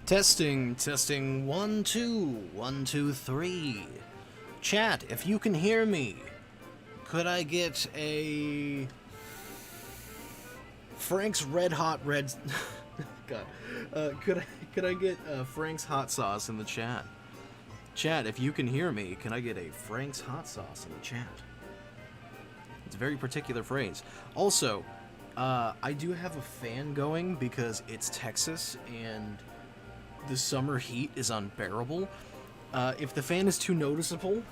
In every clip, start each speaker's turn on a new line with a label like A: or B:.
A: Testing, testing, 1, 2, 1, 2, 3. Chat, if you can hear me, could I get a Frank's Red Hot Red... God. Could I get Frank's Hot Sauce in the chat? Chat, if you can hear me, can I get a Frank's Hot Sauce in the chat? It's a very particular phrase. Also, I do have a fan going because it's Texas and the summer heat is unbearable. If the fan is too noticeable,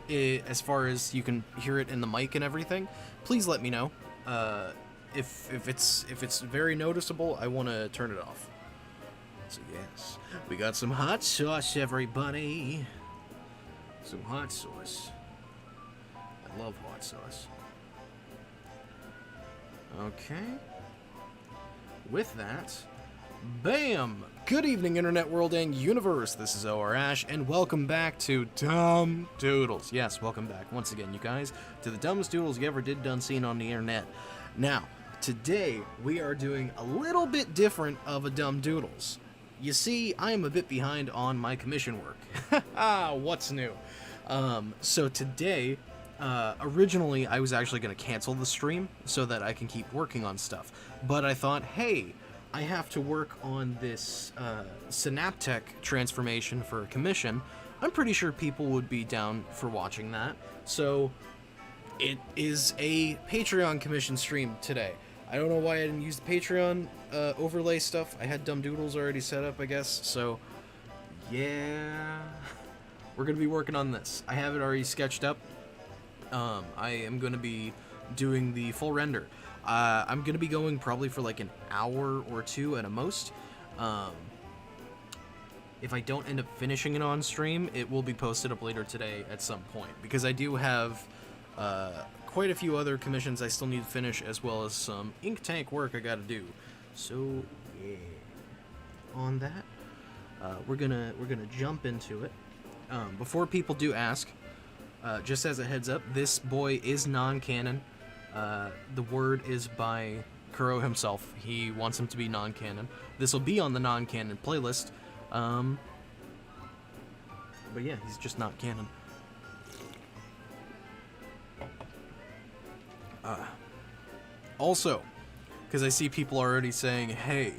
A: as far as you can hear it in the mic and everything, please let me know. If it's very noticeable, I want to turn it off. So yes, we got some hot sauce, everybody. Some hot sauce. I love hot sauce. Okay. With that, bam! Good evening, Internet World and Universe. This is OR Ash, and welcome back to Dumb Doodles. Yes, welcome back once again, you guys, to the dumbest doodles you ever done seen on the internet. Now, today we are doing a little bit different of a Dumb Doodles. You see, I am a bit behind on my commission work. What's new? So today, originally I was actually going to cancel the stream so that I can keep working on stuff. But I thought, hey, I have to work on this Synaptech transformation for a commission. I'm pretty sure people would be down for watching that. So it is a Patreon commission stream today. I don't know why I didn't use the Patreon overlay stuff. I had Dumb Doodles already set up, I guess. So yeah, we're going to be working on this. I have it already sketched up. I am going to be doing the full render. I'm going to be going probably for like an hour or two at a most. If I don't end up finishing it on stream, it will be posted up later today at some point. Because I do have quite a few other commissions I still need to finish, as well as some ink tank work I got to do. So, yeah. On that, we're gonna jump into it. Before people do ask, just as a heads up, this boy is non-canon. The word is by Kuro himself. He wants him to be non-canon. This will be on the non-canon playlist. But yeah, he's just not canon. Also, because I see people already saying, hey,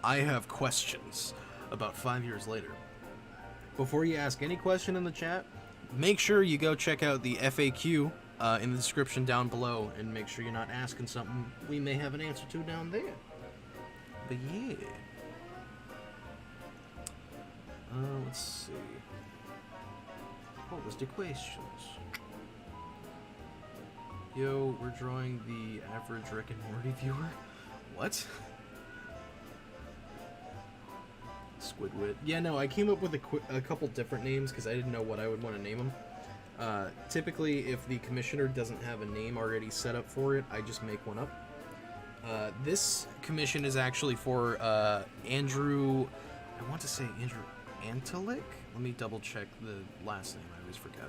A: I have questions about 5 years later. Before you ask any question in the chat, make sure you go check out the FAQ in the description down below, and make sure you're not asking something we may have an answer to down there. But yeah. Let's see. What was the questions? Yo, we're drawing the average Rick and Morty viewer? What? Squidward. Yeah, no, I came up with a couple different names because I didn't know what I would want to name them. Typically, if the commissioner doesn't have a name already set up for it, I just make one up. This commission is actually for Andrew... I want to say Andrew Antalik? Let me double check the last name. I always forget.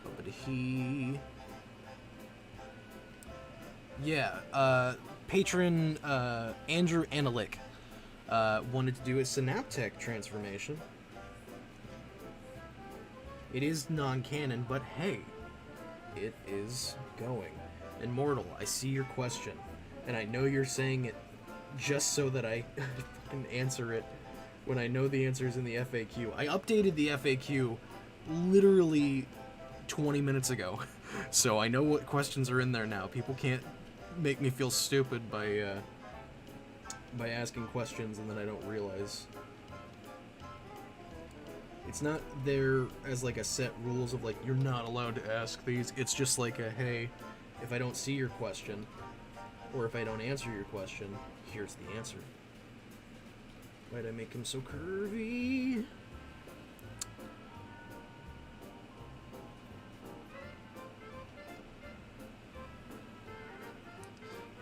A: Oh, but he... Yeah, patron Andrew Antalik wanted to do a Synaptech transformation. It is non-canon, but hey, it is going. Immortal, I see your question, and I know you're saying it just so that I can answer it when I know the answer is in the FAQ. I updated the FAQ literally 20 minutes ago, so I know what questions are in there now. People can't make me feel stupid by asking questions and then I don't realize. It's not there as like a set rules of like, you're not allowed to ask these. It's just like a, hey, if I don't see your question, or if I don't answer your question, here's the answer. Why'd I make him so curvy?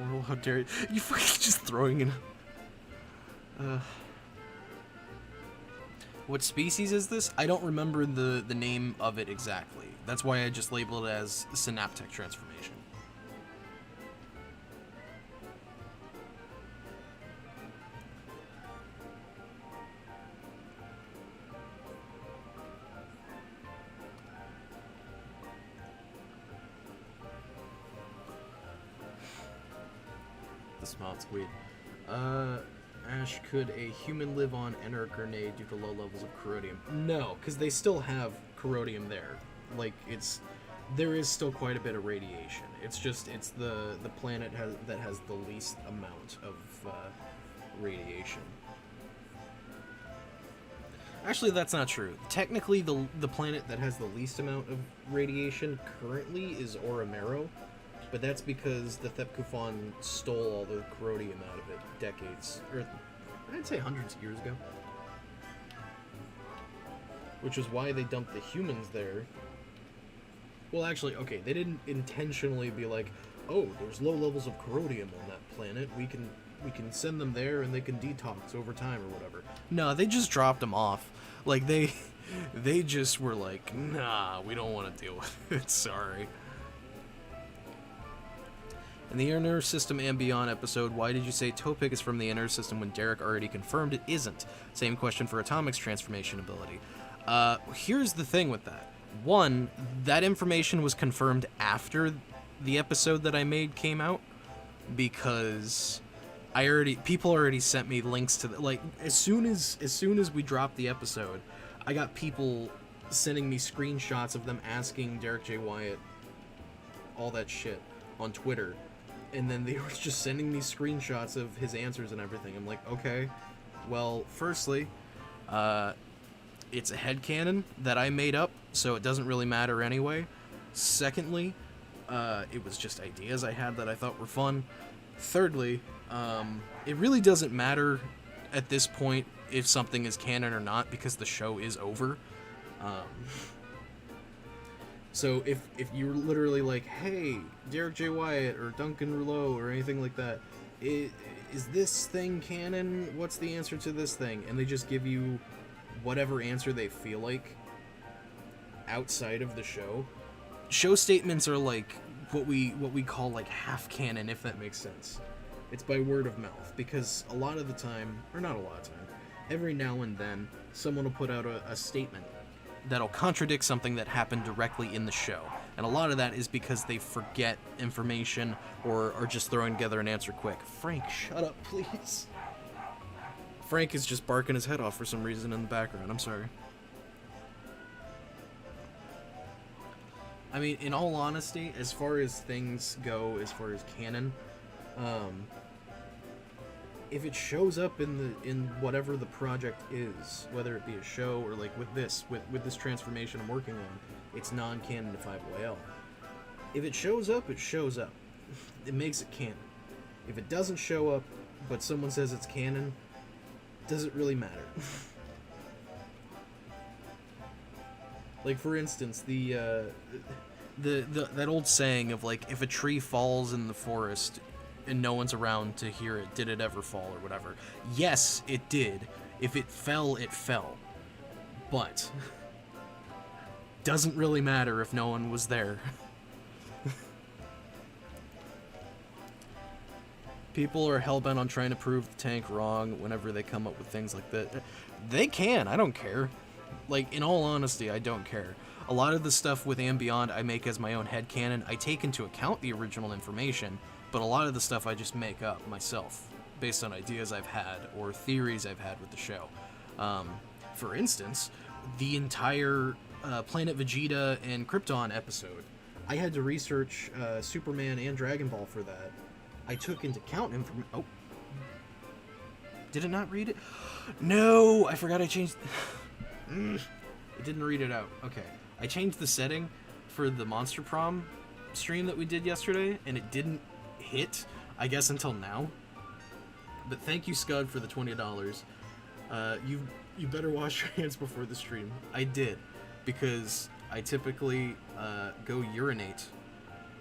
A: Oh, how dare you. You fucking just throwing in. What species is this? I don't remember the name of it exactly. That's why I just labeled it as Synaptech transformation. the smart squid. Ash, could a human live on enter a grenade due to low levels of corrodium? No, because they still have corrodium there. Like, there is still quite a bit of radiation. It's just, it's the planet that has the least amount of radiation. Actually, that's not true. Technically, the planet that has the least amount of radiation currently is Oramero, but that's because the Thepkufon stole all the corrodium out of it decades, or I'd say hundreds of years ago. Which is why they dumped the humans there. Well, actually, okay, they didn't intentionally be like, oh, there's low levels of corrodium on that planet, we can send them there and they can detox over time or whatever. No, they just dropped them off. Like, they just were like, nah, we don't want to deal with it, sorry. In the Inner System and Beyond episode, why did you say Topig is from the Inner System when Derek already confirmed it isn't? Same question for Atomic's transformation ability. Here's the thing with that. One, that information was confirmed after the episode that I made came out, because people already sent me links to like as soon as we dropped the episode, I got people sending me screenshots of them asking Derek J. Wyatt all that shit on Twitter, and then they were just sending me screenshots of his answers and everything. I'm like, okay, well, firstly, it's a headcanon that I made up, so it doesn't really matter anyway. Secondly, it was just ideas I had that I thought were fun. Thirdly, it really doesn't matter at this point if something is canon or not, because the show is over. So if you're literally like, hey, Derek J. Wyatt or Duncan Rouleau or anything like that, is this thing canon? What's the answer to this thing? And they just give you whatever answer they feel like outside of the show. Show statements are like what we call like half canon, if that makes sense. It's by word of mouth, because a lot of the time, or not a lot of time, every now and then someone will put out a statement that'll contradict something that happened directly in the show. And a lot of that is because they forget information or are just throwing together an answer quick. Frank, shut up, please. Frank is just barking his head off for some reason in the background. I'm sorry. I mean, in all honesty, as far as things go, as far as canon, if it shows up in whatever the project is, whether it be a show or like with this transformation I'm working on, it's non-canon to 5YL. If it shows up, it shows up. It makes it canon. If it doesn't show up, but someone says it's canon, does it really matter? Like, for instance, that old saying of like, if a tree falls in the forest and no one's around to hear it, did it ever fall or whatever? Yes, it did. If it fell, it fell. But doesn't really matter if no one was there. People are hellbent on trying to prove the tank wrong whenever they come up with things like that. They can, I don't care. Like, in all honesty, I don't care. A lot of the stuff with And Beyond I make as my own headcanon. I take into account the original information, but a lot of the stuff I just make up myself, based on ideas I've had or theories I've had with the show. For instance, the entire Planet Vegeta and Krypton episode, I had to research Superman and Dragon Ball for that. I took into account information. Oh. Did it not read it? No, I forgot I changed... It didn't read it out. Okay. I changed the setting for the Monster Prom stream that we did yesterday, and it didn't hit, I guess, until now. But thank you, Scud, for the $20. You better wash your hands before the stream. I did, because I typically go urinate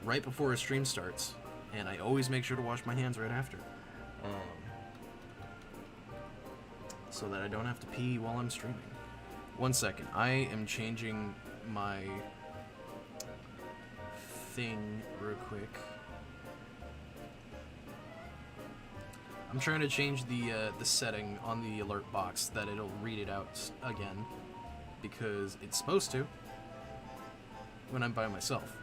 A: right before a stream starts, and I always make sure to wash my hands right after. So that I don't have to pee while I'm streaming. 1 second. I am changing my thing real quick. I'm trying to change the setting on the alert box that it'll read it out again, because it's supposed to when I'm by myself.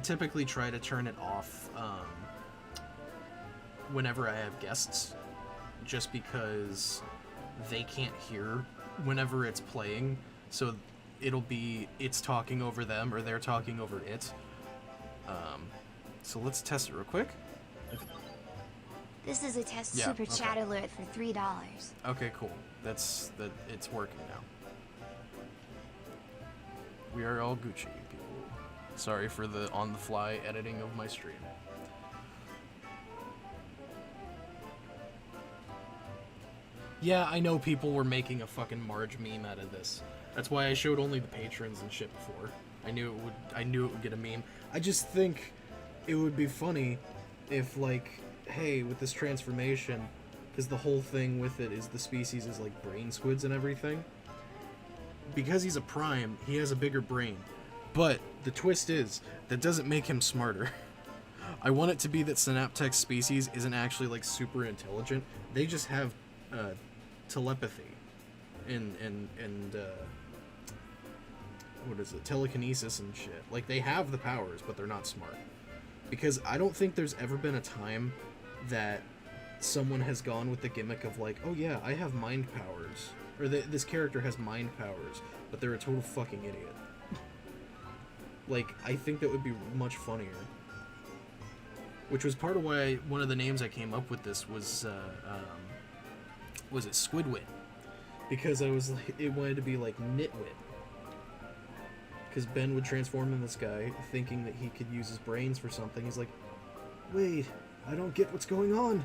A: typically try to turn it off whenever I have guests, just because they can't hear whenever it's playing, so it's talking over them or they're talking over it. So let's test it real quick.
B: This is a test super chat alert for $3.
A: Okay, cool. It's working now. We are all Gucci, people. Sorry for the on-the-fly editing of my stream. Yeah, I know people were making a fucking Marge meme out of this. That's why I showed only the patrons and shit before. I knew it would get a meme. I just think it would be funny if, like, hey, with this transformation, because the whole thing with it is the species is like brain squids and everything. Because he's a prime, he has a bigger brain. But the twist is, that doesn't make him smarter. I want it to be that Synaptech's species isn't actually, like, super intelligent. They just have telepathy and what is it, telekinesis and shit. Like, they have the powers, but they're not smart. Because I don't think there's ever been a time that someone has gone with the gimmick of, like, oh yeah, I have mind powers, or this character has mind powers, but they're a total fucking idiot. Like, I think that would be much funnier. Which was part of why one of the names I came up with this was it Squidwit? Because it wanted to be like Nitwit. Because Ben would transform in this guy, thinking that he could use his brains for something. He's like, wait, I don't get what's going on.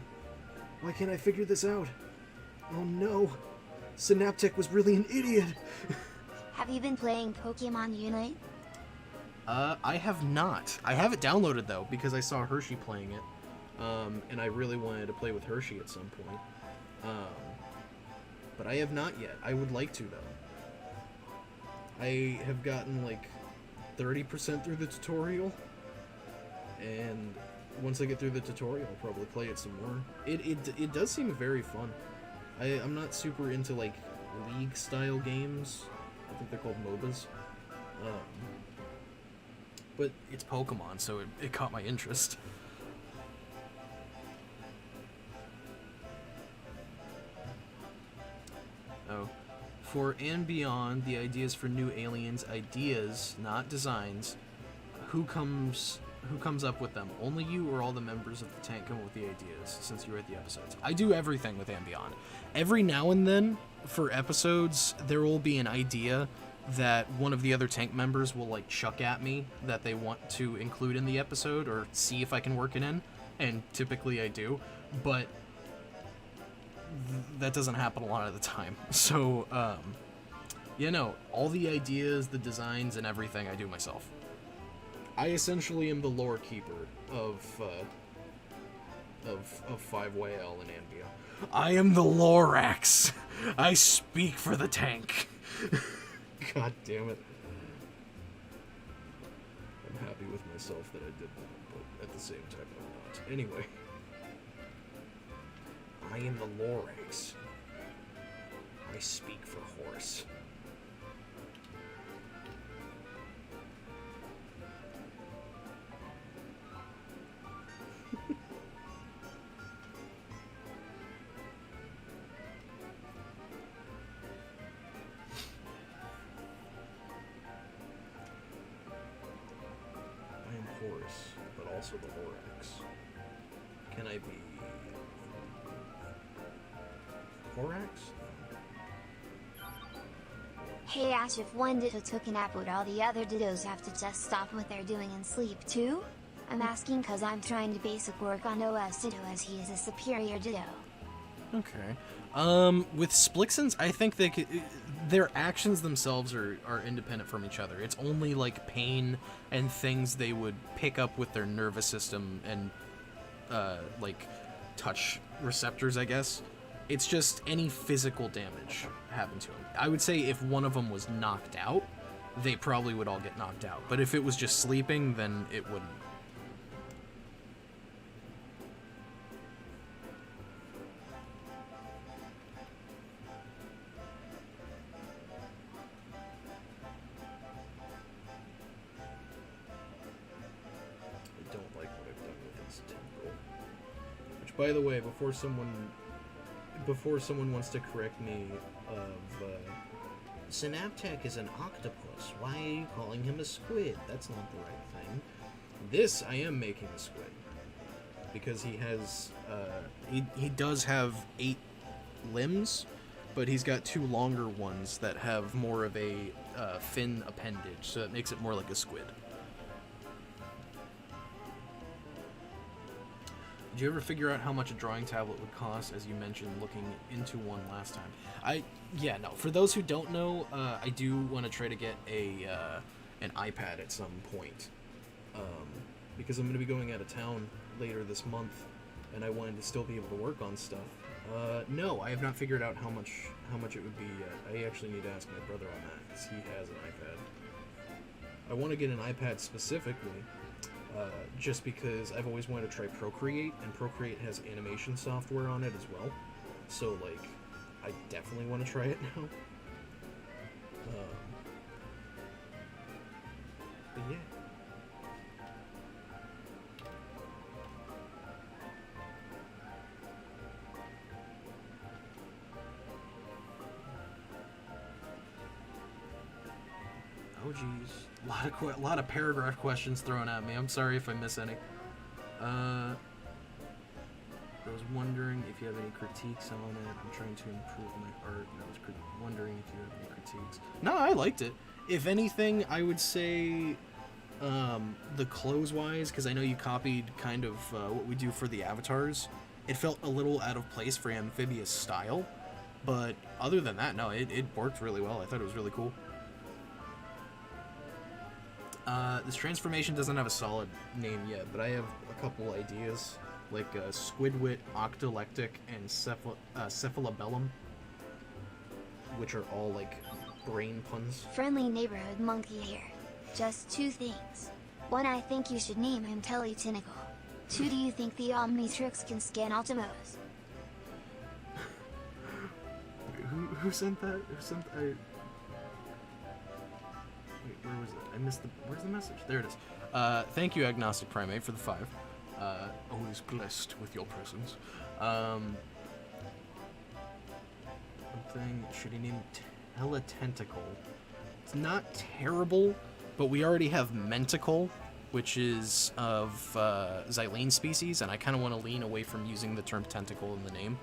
A: Why can't I figure this out? Oh no, Synaptech was really an idiot.
B: Have you been playing Pokemon Unite?
A: I have not. I have it downloaded, though, because I saw Hershey playing it. And I really wanted to play with Hershey at some point. But I have not yet. I would like to, though. I have gotten, like, 30% through the tutorial. And once I get through the tutorial, I'll probably play it some more. It does seem very fun. I'm not super into, like, League-style games. I think they're called MOBAs. But it's Pokemon, so it caught my interest. Oh. For and beyond, the ideas for new aliens, ideas, not designs. Who comes up with them? Only you or all the members of the tank come up with the ideas, since you write the episodes? I do everything with and beyond. Every now and then, for episodes, there will be an idea that one of the other tank members will, like, chuck at me that they want to include in the episode or see if I can work it in, and typically I do, but that doesn't happen a lot of the time. So, all the ideas, the designs, and everything I do myself. I essentially am the lore keeper of 5YL and Ambia. I am the Lorax. I speak for the tank. God damn it. I'm happy with myself that I did that, but at the same time I'm not. Anyway. I am the Lorax. I speak for horse. Horse, but also the Lorax. Can I be Horax?
B: Hey Ash, if one Ditto took a nap, would all the other Dittos have to just stop what they're doing and sleep too? I'm asking cause I'm trying to basic work on OS Ditto as he is a superior Ditto.
A: Okay. With Splixons, I think their actions themselves are independent from each other. It's only, like, pain and things they would pick up with their nervous system and, like, touch receptors, I guess. It's just any physical damage happened to them. I would say if one of them was knocked out, they probably would all get knocked out. But if it was just sleeping, then it wouldn't. By the way, before someone wants to correct me Synaptech is an octopus. Why are you calling him a squid? That's not the right thing. This, I am making a squid. Because he has, he does have 8 limbs, but he's got 2 longer ones that have more of a fin appendage, so it makes it more like a squid. Did you ever figure out how much a drawing tablet would cost, as you mentioned looking into one last time? Yeah, no. For those who don't know, I do want to try to get an iPad at some point, because I'm going to be going out of town later this month, and I wanted to still be able to work on stuff. No, I have not figured out how much it would be yet. I actually need to ask my brother on that, because he has an iPad. I want to get an iPad specifically, just because I've always wanted to try Procreate, and Procreate has animation software on it as well. So, like, I definitely want to try it now. But yeah. Oh geez, a lot of paragraph questions thrown at me. I'm sorry if I miss any. I was wondering if you have any critiques on it. I'm trying to improve my art, and I was wondering if you have any critiques. No, I liked it. If anything, I would say the clothes-wise, because I know you copied kind of what we do for the avatars. It felt a little out of place for Amphibious style, but other than that, no, it worked really well. I thought it was really cool. This transformation doesn't have a solid name yet, but I have a couple ideas, like Squidwit, Octalectic, and Cephalabellum, which are all like brain puns.
B: Friendly neighborhood monkey here. Just 2 things. 1, I think you should name him Teletinacle. 2, do you think the Omnitrix can scan Ultimos?
A: Wait, who sent that? Wait, where was it? I missed where's the message? There it is. Thank you, Agnostic Primate, for the 5. Always blessed with your presence. Something, should he name Teletentacle? It's not terrible, but we already have Mentacle, which is of Xylene species, and I kind of want to lean away from using the term tentacle in the name.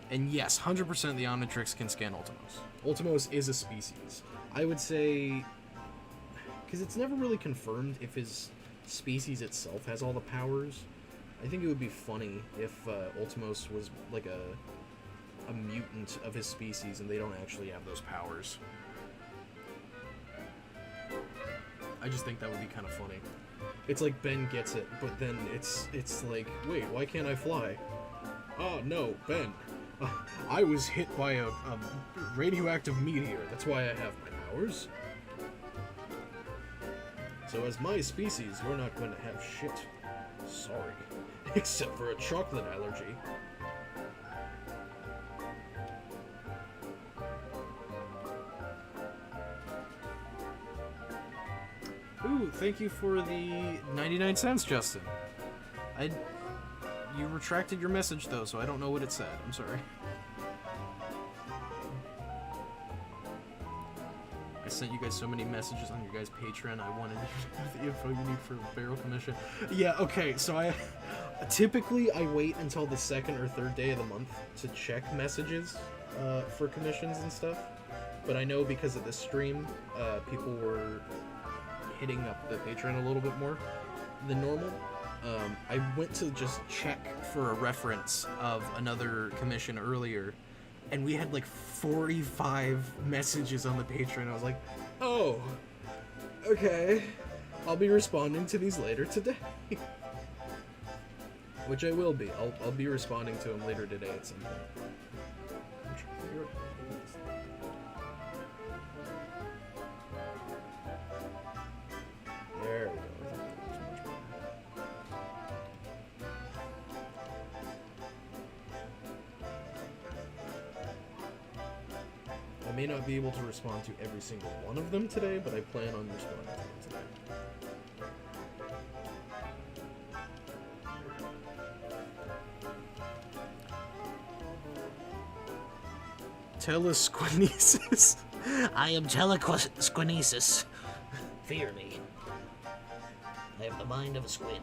A: And yes, 100% the Omnitrix can scan Ultimos. Ultimos is a species. I would say, because it's never really confirmed if his species itself has all the powers. I think it would be funny if Ultimos was like a mutant of his species and they don't actually have those powers. I just think that would be kind of funny. It's like Ben gets it, but then it's like, wait, why can't I fly? Oh no, Ben. I was hit by a radioactive meteor. That's why I have my powers. So as my species, you're not going to have shit. Sorry. Except for a chocolate allergy. Ooh, thank you for the 99 cents, Justin. You retracted your message, though, so I don't know what it said. I'm sorry. I sent you guys so many messages on your guys' Patreon. I wanted the info you need for barrel commission. Yeah, okay, so typically I wait until the 2nd or 3rd day of the month to check messages for commissions and stuff. But I know because of this stream, people were hitting up the Patreon a little bit more than normal. I went to just check for a reference of another commission earlier, and we had like 45 messages on the Patreon. I was like, oh, okay. I'll be responding to these later today. Which I will be. I'll be responding to them later today at some point. I'm trying to figure out this. There we go. I may not be able to respond to every single one of them today, but I plan on responding to them today. Telesquinesis.
C: I am telequinesis. Fear me. I have the mind of a squid.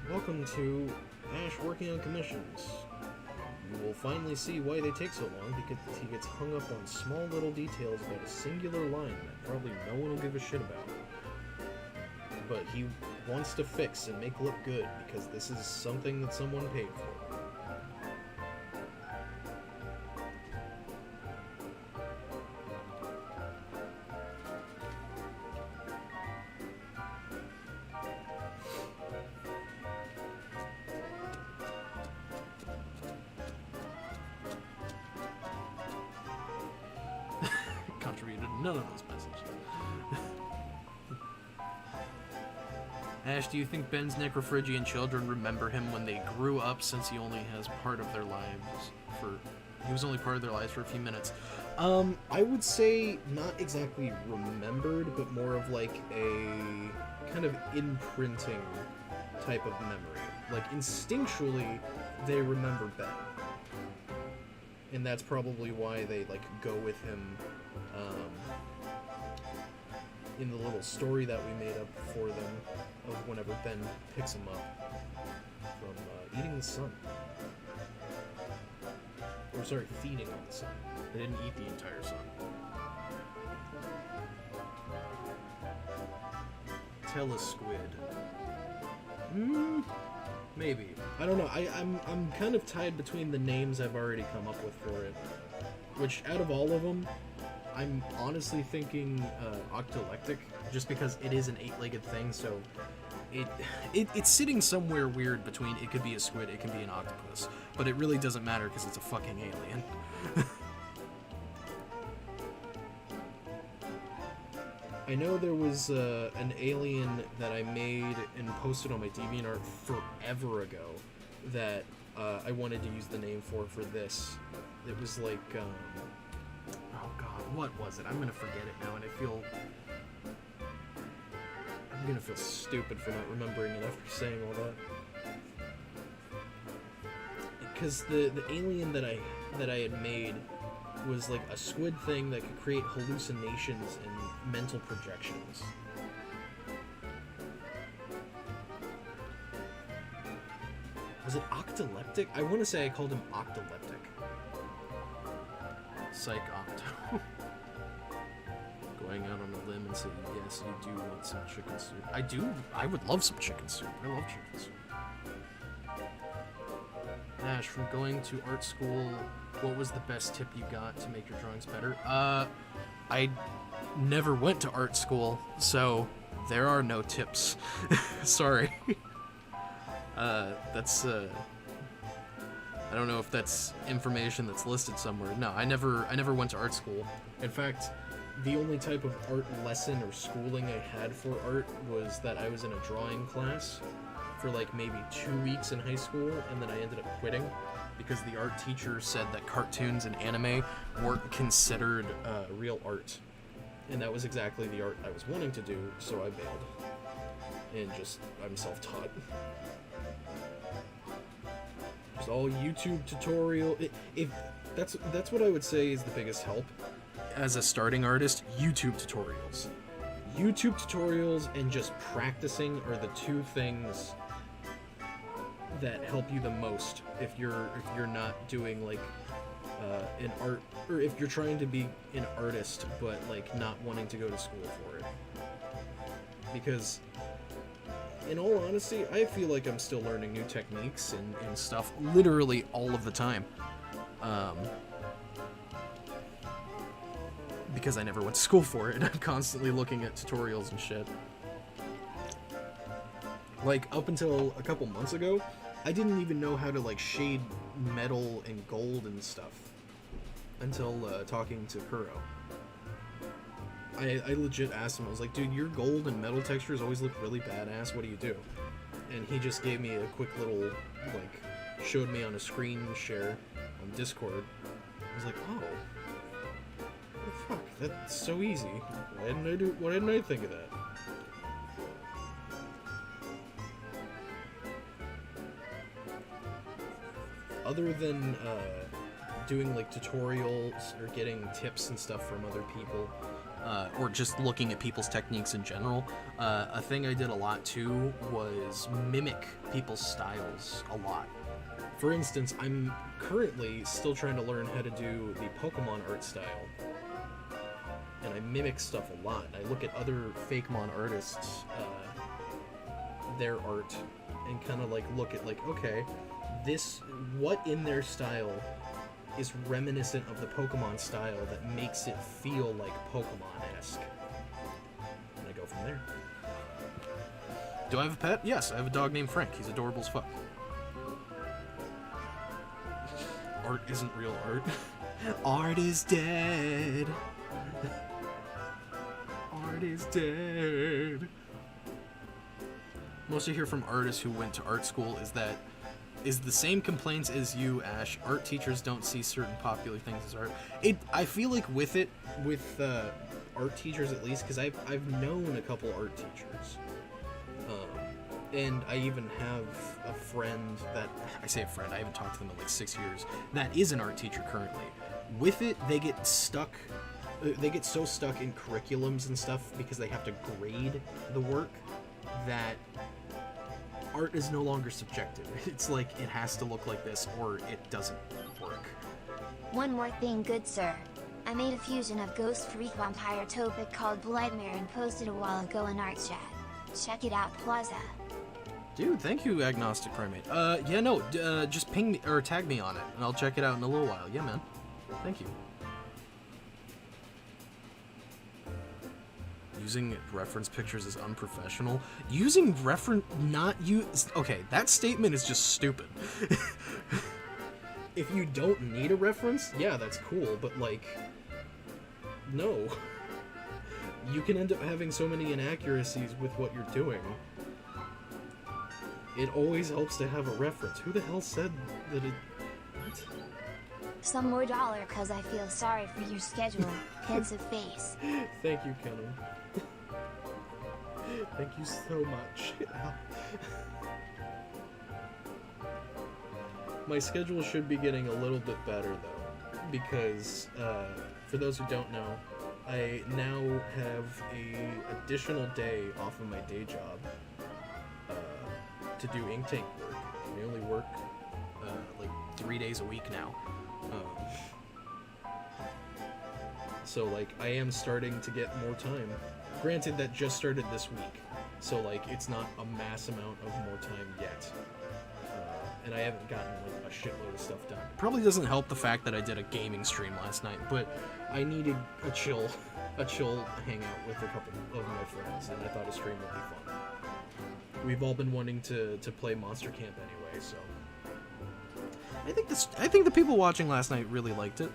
A: Welcome to Ash working on commissions. You will finally see why they take so long, because he gets hung up on small little details about a singular line that probably no one will give a shit about. But he wants to fix and make look good, because this is something that someone paid for. Contributed none of those messages. Ash, do you think Ben's necrophrygian children remember him when they grew up, since he only has part of their lives for... He was only part of their lives for a few minutes. I would say not exactly remembered, but more of like a kind of imprinting type of memory. Like instinctually, they remember Ben. And that's probably why they like go with him in the little story that we made up for them of whenever Ben picks him up from eating the sun. Or sorry, feeding on the sun. They didn't eat the entire sun. Telesquid. Maybe. I don't know. I'm kind of tied between the names I've already come up with for it. Which, out of all of them, I'm honestly thinking octolectic, just because it is an 8-legged thing, so it's sitting somewhere weird between it could be a squid, it can be an octopus, but it really doesn't matter because it's a fucking alien. I know there was an alien that I made and posted on my DeviantArt forever ago that I wanted to use the name for this. It was like, oh god, what was it? I'm gonna forget it now, and I'm gonna feel stupid for not remembering it after saying all that. Because the alien that I had made was like a squid thing that could create hallucinations and mental projections. Was it octoleptic? I want to say I called him octoleptic. Psych octo. Going out on a limb and saying, yes, you do want some chicken soup. I do. I would love some chicken soup. I love chicken soup. Ash, from going to art school, what was the best tip you got to make your drawings better? I never went to art school, so there are no tips. Sorry. That's, I don't know if that's information that's listed somewhere. No, I never went to art school. In fact, the only type of art lesson or schooling I had for art was that I was in a drawing class for like maybe 2 weeks in high school, and then I ended up quitting because the art teacher said that cartoons and anime weren't considered real art. And that was exactly the art I was wanting to do, so I bailed. And I'm self-taught. Just all YouTube tutorial. If that's what I would say is the biggest help as a starting artist. YouTube tutorials. YouTube tutorials and just practicing are the two things that help you the most if you're not doing like an art, or if you're trying to be an artist but like not wanting to go to school for it. Because in all honesty, I feel like I'm still learning new techniques and stuff literally all of the time. Because I never went to school for it. I'm constantly looking at tutorials and shit. Like, up until a couple months ago, I didn't even know how to, like, shade metal and gold and stuff. Until, talking to Kuro. I legit asked him, I was like, dude, your gold and metal textures always look really badass, what do you do? And he just gave me a quick little, like, showed me on a screen share on Discord. I was like, oh, fuck, that's so easy. Why didn't I think of that? Other than doing like tutorials or getting tips and stuff from other people, or just looking at people's techniques in general, a thing I did a lot too was mimic people's styles a lot. For instance, I'm currently still trying to learn how to do the Pokemon art style, and I mimic stuff a lot. I look at other Fakemon artists, their art, and kind of like look at like, okay, what in their style is reminiscent of the Pokemon style that makes it feel like Pokemon-esque, and I go from there. Do I have a pet? Yes, I have a dog named Frank. He's adorable as fuck. Art isn't real art. Art is dead. Art is dead. Most I hear from artists who went to art school is the same complaints as you, Ash. Art teachers don't see certain popular things as art. I feel like with art teachers at least, because I've known a couple art teachers. And I even have a friend that, I say a friend, I haven't talked to them in like 6 years, that is an art teacher currently. With it, they get so stuck in curriculums and stuff because they have to grade the work that art is no longer subjective. It's like, it has to look like this or it doesn't work.
B: One more thing, good sir. I made a fusion of Ghostfreak Vampire Topic called Bloodmare and posted a while ago in Art Chat. Check it out, Plaza.
A: Dude, thank you, Agnostic Primate. Yeah, no, just ping me, or tag me on it, and I'll check it out in a little while. Yeah, man. Thank you. Using reference pictures is unprofessional. Using okay, that statement is just stupid. If you don't need a reference, yeah, that's cool, but like, no. You can end up having so many inaccuracies with what you're doing. It always helps to have a reference. Who the hell said that it... What?
B: Some more dollar cause I feel sorry for your schedule. Pensive face.
A: Thank you, Cannon. Thank you so much. My schedule should be getting a little bit better, though, because, for those who don't know, I now have a additional day off of my day job to do ink tank work. I only work like 3 days a week now. So like I am starting to get more time. Granted, that just started this week, so like it's not a mass amount of more time yet. And I haven't gotten like a shitload of stuff done. Probably doesn't help the fact that I did a gaming stream last night, but I needed a chill hangout with a couple of my friends, and I thought a stream would be fun. We've all been wanting to play Monster Camp anyway, so I think the people watching last night really liked it.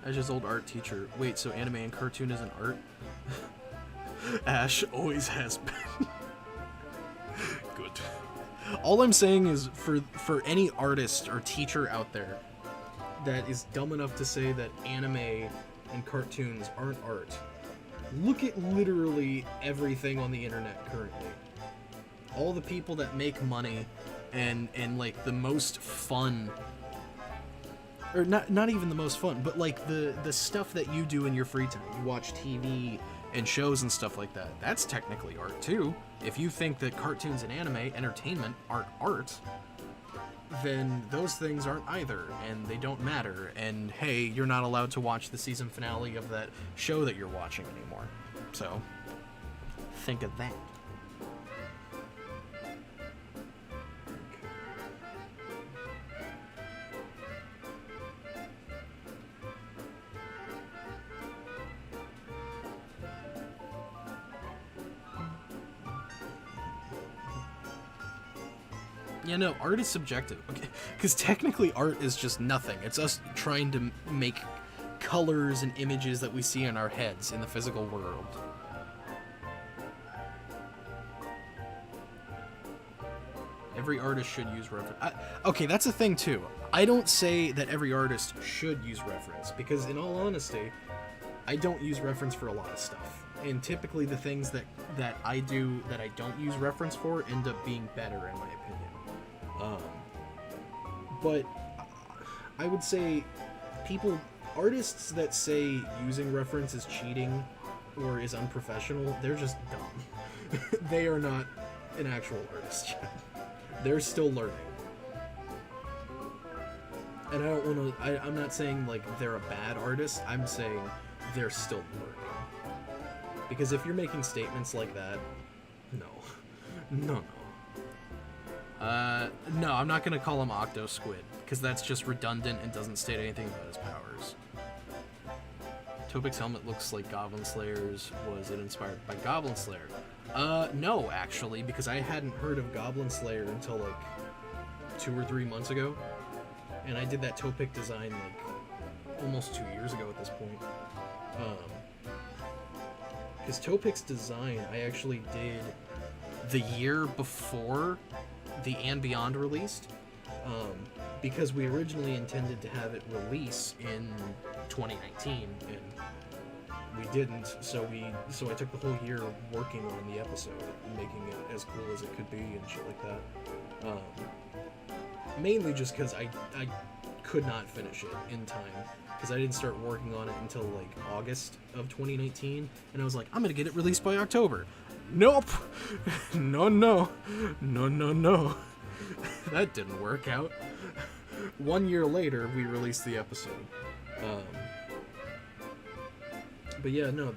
A: Ash's old art teacher. Wait, so anime and cartoon isn't art? Ash always has been. Good. All I'm saying is for any artist or teacher out there that is dumb enough to say that anime and cartoons aren't art, look at literally everything on the internet currently. All the people that make money and like the most fun, or not even the most fun, but like the stuff that you do in your free time. You watch TV and shows and stuff like that. That's technically art too. If you think that cartoons and anime entertainment aren't art, then those things aren't either, and they don't matter, and hey, you're not allowed to watch the season finale of that show that you're watching anymore. So, think of that. Yeah, no, art is subjective. Okay, because technically art is just nothing. It's us trying to make colors and images that we see in our heads in the physical world. Every artist should use reference. Okay, that's a thing too. I don't say that every artist should use reference, because in all honesty, I don't use reference for a lot of stuff. And typically the things that I do that I don't use reference for end up being better, in my opinion. But I would say artists that say using reference is cheating or is unprofessional, they're just dumb. They are not an actual artist yet. They're still learning. And I don't want to, I'm not saying like they're a bad artist, I'm saying they're still learning. Because if you're making statements like that, no, I'm not going to call him Octo Squid, because that's just redundant and doesn't state anything about his powers. Topic's helmet looks like Goblin Slayer's. Was it inspired by Goblin Slayer? No, actually, because I hadn't heard of Goblin Slayer until like 2 or 3 months ago. And I did that Topic design like almost 2 years ago at this point. Because Topic's design I actually did the year before the And Beyond released. Because we originally intended to have it release in 2019, and we didn't, so I took the whole year working on the episode, making it as cool as it could be and shit like that. Mainly just because I could not finish it in time, because I didn't start working on it until like August of 2019, and I was like, I'm gonna get it released by October. Nope! No. That didn't work out. 1 year later, we released the episode. But yeah, no,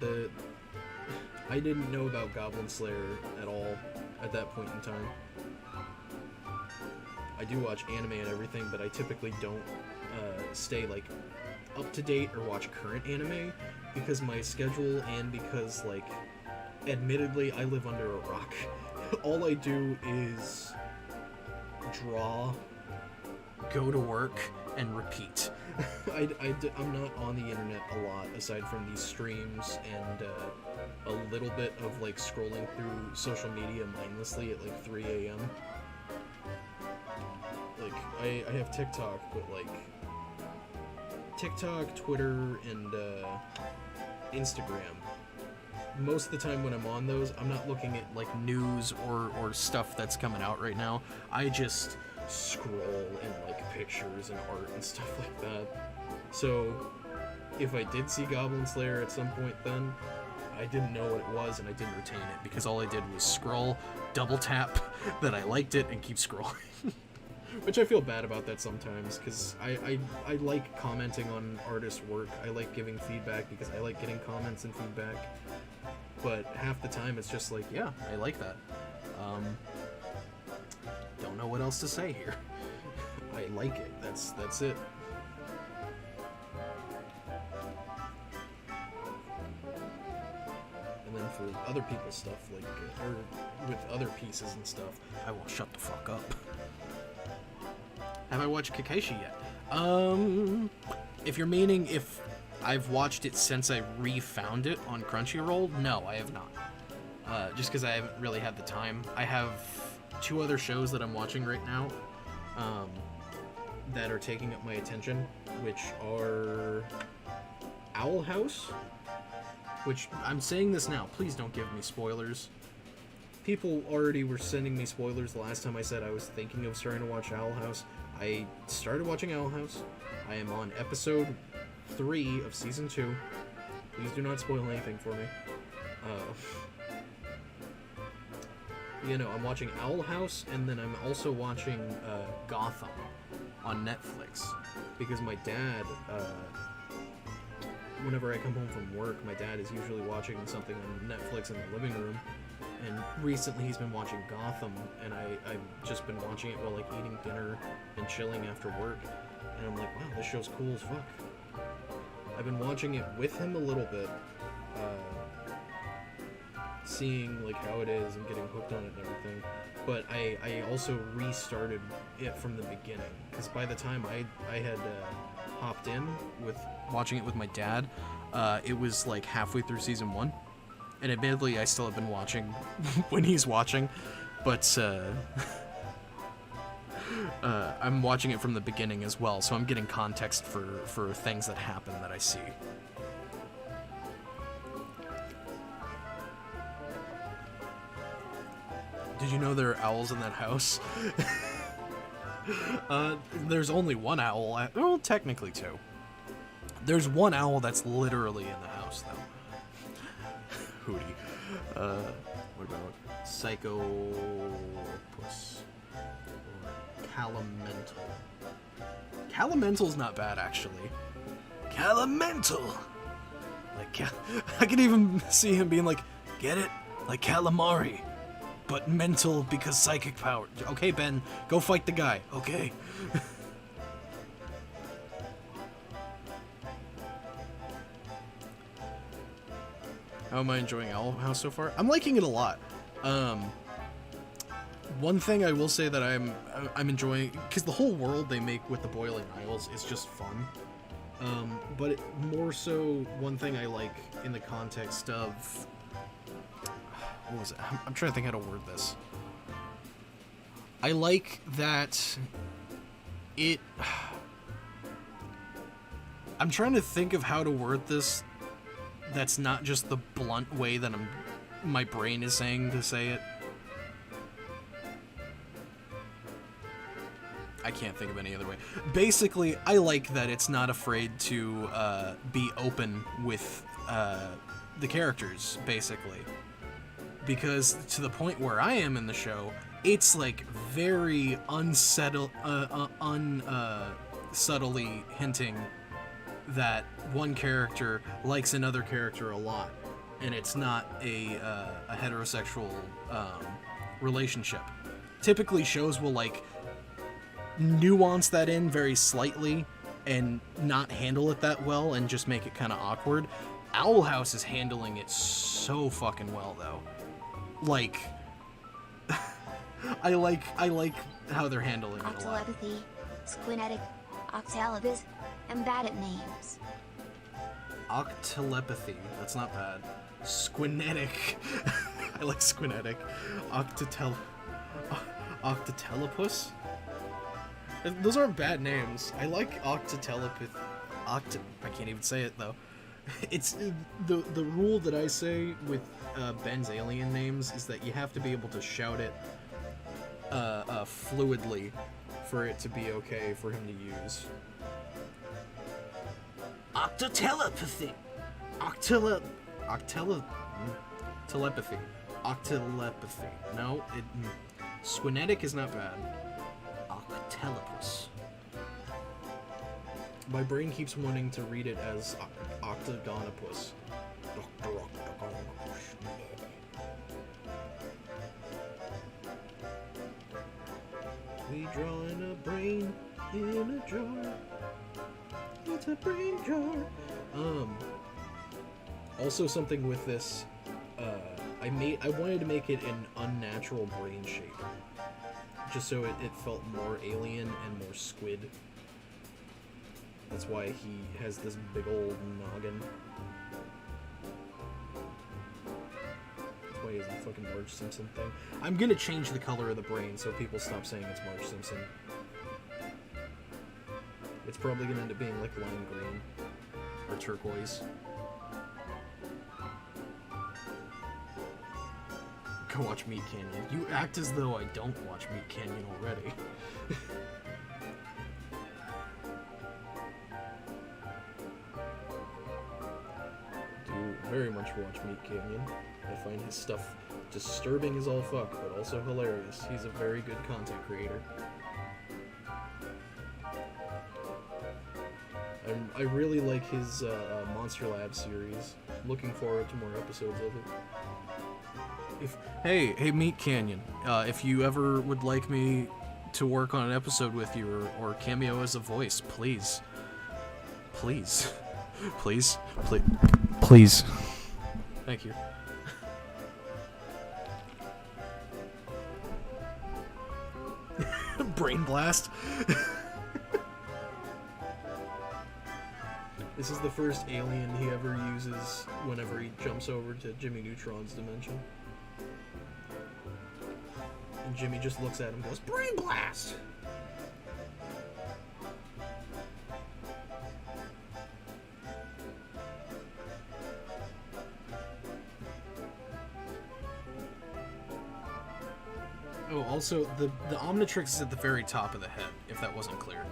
A: I didn't know about Goblin Slayer at all at that point in time. I do watch anime and everything, but I typically don't stay like up to date or watch current anime, because my schedule and because like admittedly I live under a rock. All I do is draw, go to work, and repeat. I'm not on the internet a lot, aside from these streams and a little bit of like scrolling through social media mindlessly at like 3 a.m. Like, I have TikTok, but like TikTok, Twitter, and Instagram. Most of the time when I'm on those, I'm not looking at like news or stuff that's coming out right now. I just scroll and like pictures and art and stuff like that. So if I did see Goblin Slayer at some point, then I didn't know what it was and I didn't retain it, because all I did was scroll, double tap that I liked it, and keep scrolling. Which I feel bad about that sometimes, because I like commenting on artists' work. I like giving feedback because I like getting comments and feedback. But half the time it's just like, yeah, I like that. Don't know what else to say here. I like it. That's it. And then for other people's stuff, like, or with other pieces and stuff, I will shut the fuck up. Have I watched Kakashi yet? If you're meaning if I've watched it since I refound it on Crunchyroll, no, I have not. Just because I haven't really had the time. I have 2 other shows that I'm watching right now that are taking up my attention, which are Owl House, which I'm saying this now, please don't give me spoilers. People already were sending me spoilers the last time I said I was thinking of starting to watch Owl House. I started watching Owl House. I am on episode 3 of season 2. Please do not spoil anything for me. I'm watching Owl House, and then I'm also watching Gotham on Netflix, because my dad, whenever I come home from work, my dad is usually watching something on Netflix in the living room, and recently he's been watching Gotham, and I've just been watching it while like eating dinner and chilling after work, and I'm like, wow, this show's cool as fuck. I've been watching it with him a little bit, seeing like how it is and getting hooked on it and everything, but I also restarted it from the beginning, because by the time I had hopped in with watching it with my dad, it was like halfway through season 1, and admittedly I still have been watching when he's watching, but I'm watching it from the beginning as well, so I'm getting context for things that happen that I see. Did you know there are owls in that house? There's only one owl. Well, technically two. There's one owl that's literally in the house, though. Hootie. What about Psychopus? Or Calimental? Calimental's not bad, actually. Calimental! Like, I could even see him being like, get it? Like calamari. But mental because psychic power. Okay, Ben, go fight the guy. Okay. How am I enjoying Owl House so far? I'm liking it a lot. One thing I will say that I'm enjoying, because the whole world they make with the Boiling Isles is just fun. But more so, one thing I like in the context of... What was it? I'm trying to think how to word this. I like that it... I'm trying to think of how to word this that's not just the blunt way that my brain is saying to say it. I can't think of any other way. Basically, I like that it's not afraid to be open with the characters, basically. Because to the point where I am in the show, it's like very subtly hinting that one character likes another character a lot, and it's not a heterosexual relationship. Typically, shows will like nuance that in very slightly and not handle it that well and just make it kind of awkward. Owl House is handling it so fucking well, though. Like, I like how they're handling it a lot.
B: Octelepathy, Squinetic, Octalibus, I'm bad at names.
A: Octelepathy, that's not bad. Squinetic, I like Squinetic. Octatelopus? Those aren't bad names. I like Octatelopith. I can't even say it though. It's the rule that I say with Ben's alien names is that you have to be able to shout it fluidly for it to be okay for him to use.
C: Octotelepathy.
A: Telepathy. Octelepathy. No, Squinetic is not bad.
C: Octelopus.
A: My brain keeps wanting to read it as Octagonopus. Dr. Octagonopus. We drawing a brain in a jar. It's a brain jar. Also something with this, I wanted to make it an unnatural brain shape. Just so it felt more alien and more Squid. That's why he has this big old noggin. That's why he has the fucking Marge Simpson thing. I'm gonna change the color of the brain so people stop saying it's Marge Simpson. It's probably gonna end up being like lime green or turquoise. Go watch Meat Canyon. You act as though I don't watch Meat Canyon already. Very much watch Meat Canyon. I find his stuff disturbing as all fuck, but also hilarious. He's a very good content creator. I really like his Monster Lab series. Looking forward to more episodes of it. Hey, Meat Canyon. If you ever would like me to work on an episode with you or cameo as a voice, please. Please. Please. Thank you. Brain blast. This is the first alien he ever uses whenever he jumps over to Jimmy Neutron's dimension. And Jimmy just looks at him and goes, Brain blast! Oh, also, the Omnitrix is at the very top of the head, if that wasn't clear.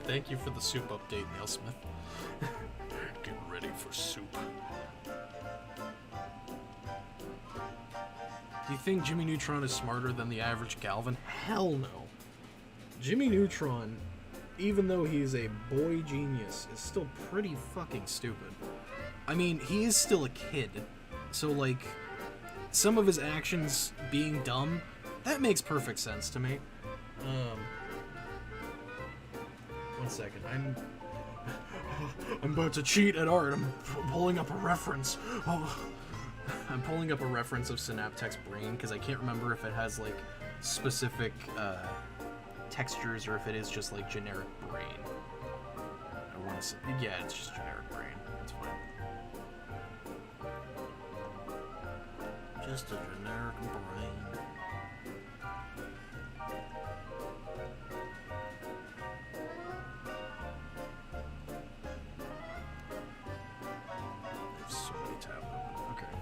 A: Thank you for the soup update, Nailsmith. Get ready for soup. Do you think Jimmy Neutron is smarter than the average Galvin? Hell no. Jimmy Neutron, even though he's a boy genius, is still pretty fucking stupid. I mean, he is still a kid, so like, some of his actions being dumb, that makes perfect sense to me. One second, I'm about to cheat at art. I'm pulling up a reference. Oh, I'm pulling up a reference of Synaptech's brain because I can't remember if it has like specific textures or if it is just like generic brain. I want to say, yeah, it's just generic brain. That's fine.
C: Just a generic brain.
A: So many tabs open. Okay.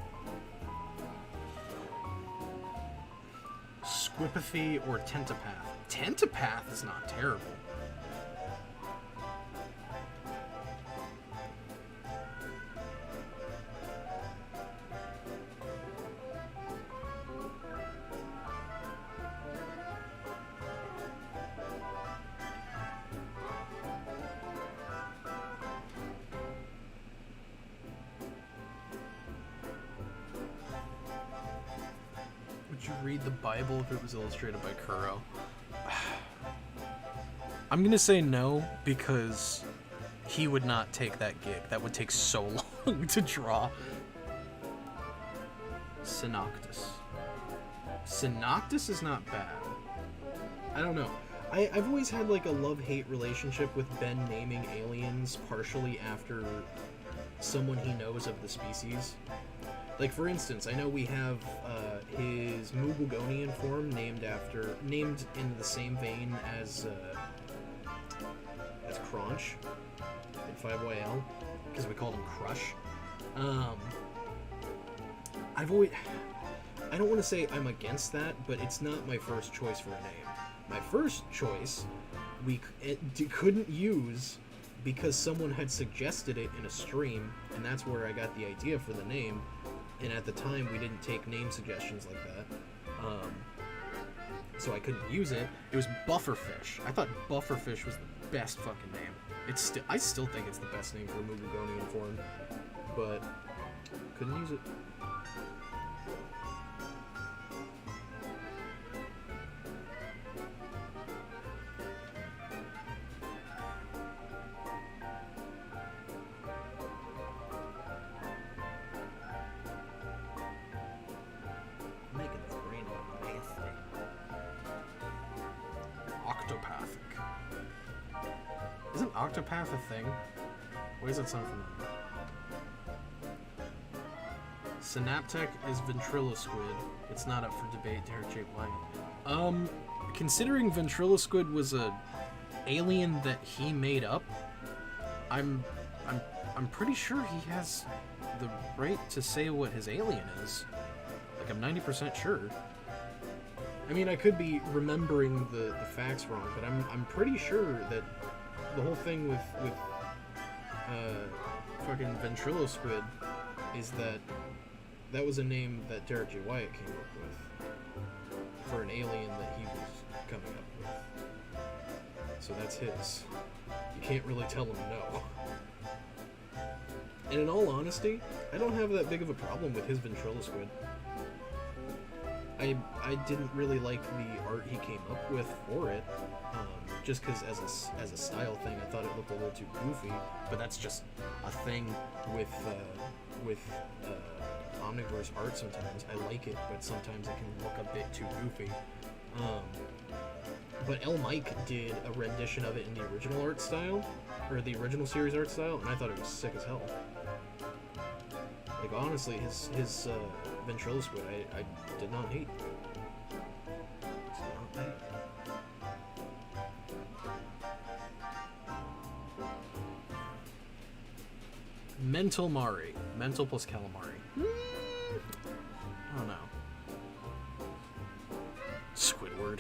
A: Squipathy or Tentapath? Tentapath is not terrible. Would you read the Bible if it was illustrated by Kuro? I'm gonna say no, because he would not take that gig. That would take so long to draw. Synoctis. Synoctis is not bad. I don't know. I've always had like a love-hate relationship with Ben naming aliens partially after someone he knows of the species. Like, for instance, I know we have his Mugogonian form named in the same vein as Crunch in 5YL, because we called him Crush. I don't want to say I'm against that, but it's not my first choice for a name. My first choice we couldn't use because someone had suggested it in a stream, and that's where I got the idea for the name. And at the time, we didn't take name suggestions like that, so I couldn't use it. It was Bufferfish. I thought Bufferfish was the best fucking name. I still think it's the best name for a Mugogonian form, but couldn't use it. Isn't Octopath a thing? Why does that sound familiar? Synaptech is Ventriloquid. It's not up for debate, Derek J. Wyatt. Considering Ventriloquid was a alien that he made up, I'm pretty sure he has the right to say what his alien is. Like, I'm 90% sure. I mean, I could be remembering the facts wrong, but I'm pretty sure that the whole thing with fucking Ventriloquid is that was a name that Derek J. Wyatt came up with for an alien that he was coming up with. So that's his. You can't really tell him no. And in all honesty, I don't have that big of a problem with his Ventriloquid. I didn't really like the art he came up with for it, just because as a style thing, I thought it looked a little too goofy. But that's just a thing with Omniverse art. Sometimes I like it, but sometimes it can look a bit too goofy. But L. Mike did a rendition of it in the original art style, or the original series art style, and I thought it was sick as hell. Like, honestly, his ventriloquist I did not hate. It's not bad. Mental Mari. Mental plus calamari. I don't know. Squidward.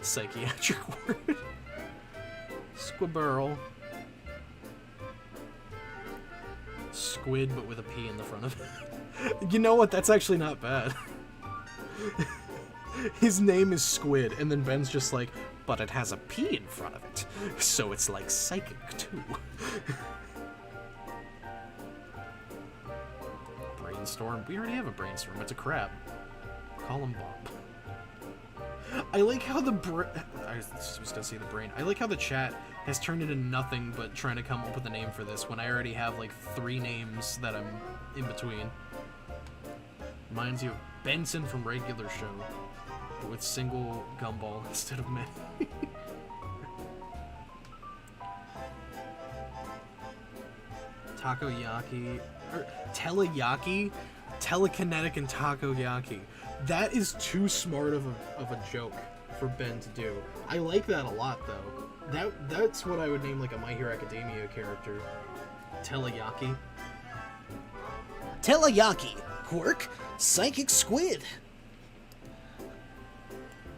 A: Psychiatric word. Squibburl. Squid, but with a P in the front of it. You know what? That's actually not bad. His name is Squid, and then Ben's just like, but it has a P in front of it, so it's like psychic too. Brainstorm? We already have a brainstorm. It's a crab. Call him Bob. I like how I was gonna say the brain. I like how the chat has turned into nothing but trying to come up with a name for this when I already have like 3 names that I'm in between. Reminds you of Benson from Regular Show, but with single gumball instead of many. Takoyaki, or Teleyaki, Telekinetic and Takoyaki. That is too smart of a joke for Ben to do. I like that a lot though. That's what I would name like a My Hero Academia character. Teleyaki.
C: Teleyaki. Quirk, Psychic Squid.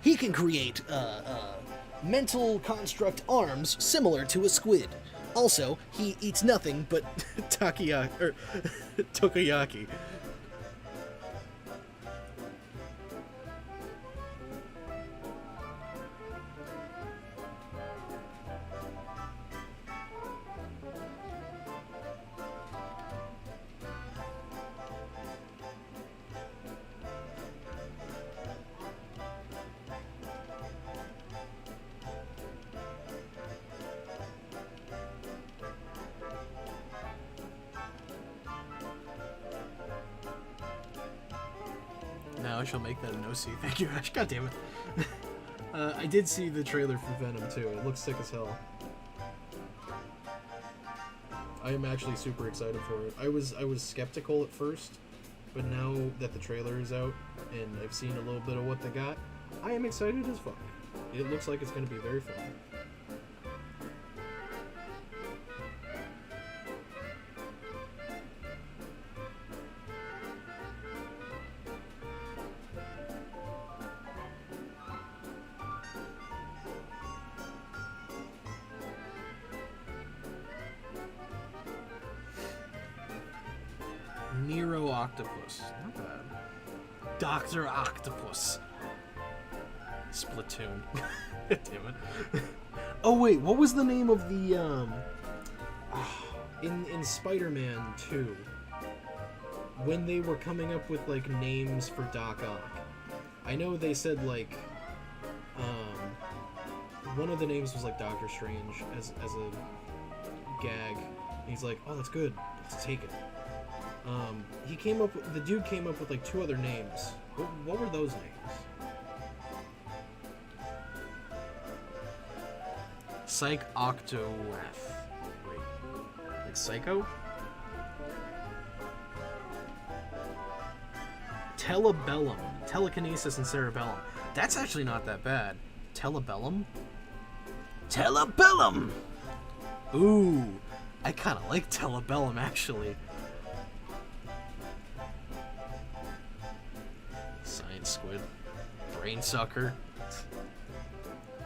C: He can create mental construct arms similar to a squid. Also, he eats nothing but
A: Tokoyaki. Now I shall make that an OC. Thank you, Ash. God damn it. I did see the trailer for Venom too. It looks sick as hell. I am actually super excited for it. I was skeptical at first, but now that the trailer is out and I've seen a little bit of what they got, I am excited as fuck. It looks like it's going to be very fun. Nero Octopus. Not bad. Dr. Octopus. Splatoon. Damn it. Oh wait, what was the name of the in Spider-Man 2 when they were coming up with like names for Doc Ock? I know they said like one of the names was like Doctor Strange as a gag. And he's like, "Oh, that's good. Let's take it." The dude came up with like 2 other names. What were those names? Psych Octo Rath. Wait. Like Psycho? Telebellum. Telekinesis and Cerebellum. That's actually not that bad. Telebellum? Telebellum! Ooh. I kinda like Telebellum actually. Squid. Brain sucker.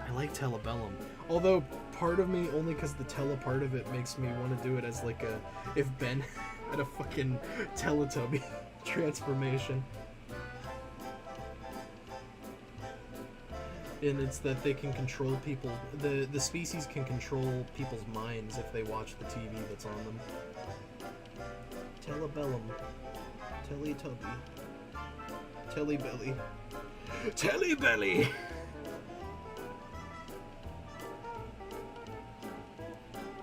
A: I like Telebellum. Although, part of me, only because the tele part of it makes me want to do it as like if Ben had a fucking Teletubby transformation. And it's that they can control people, the species can control people's minds if they watch the TV that's on them. Telebellum. Teletubby. Telebelly. Telebelly!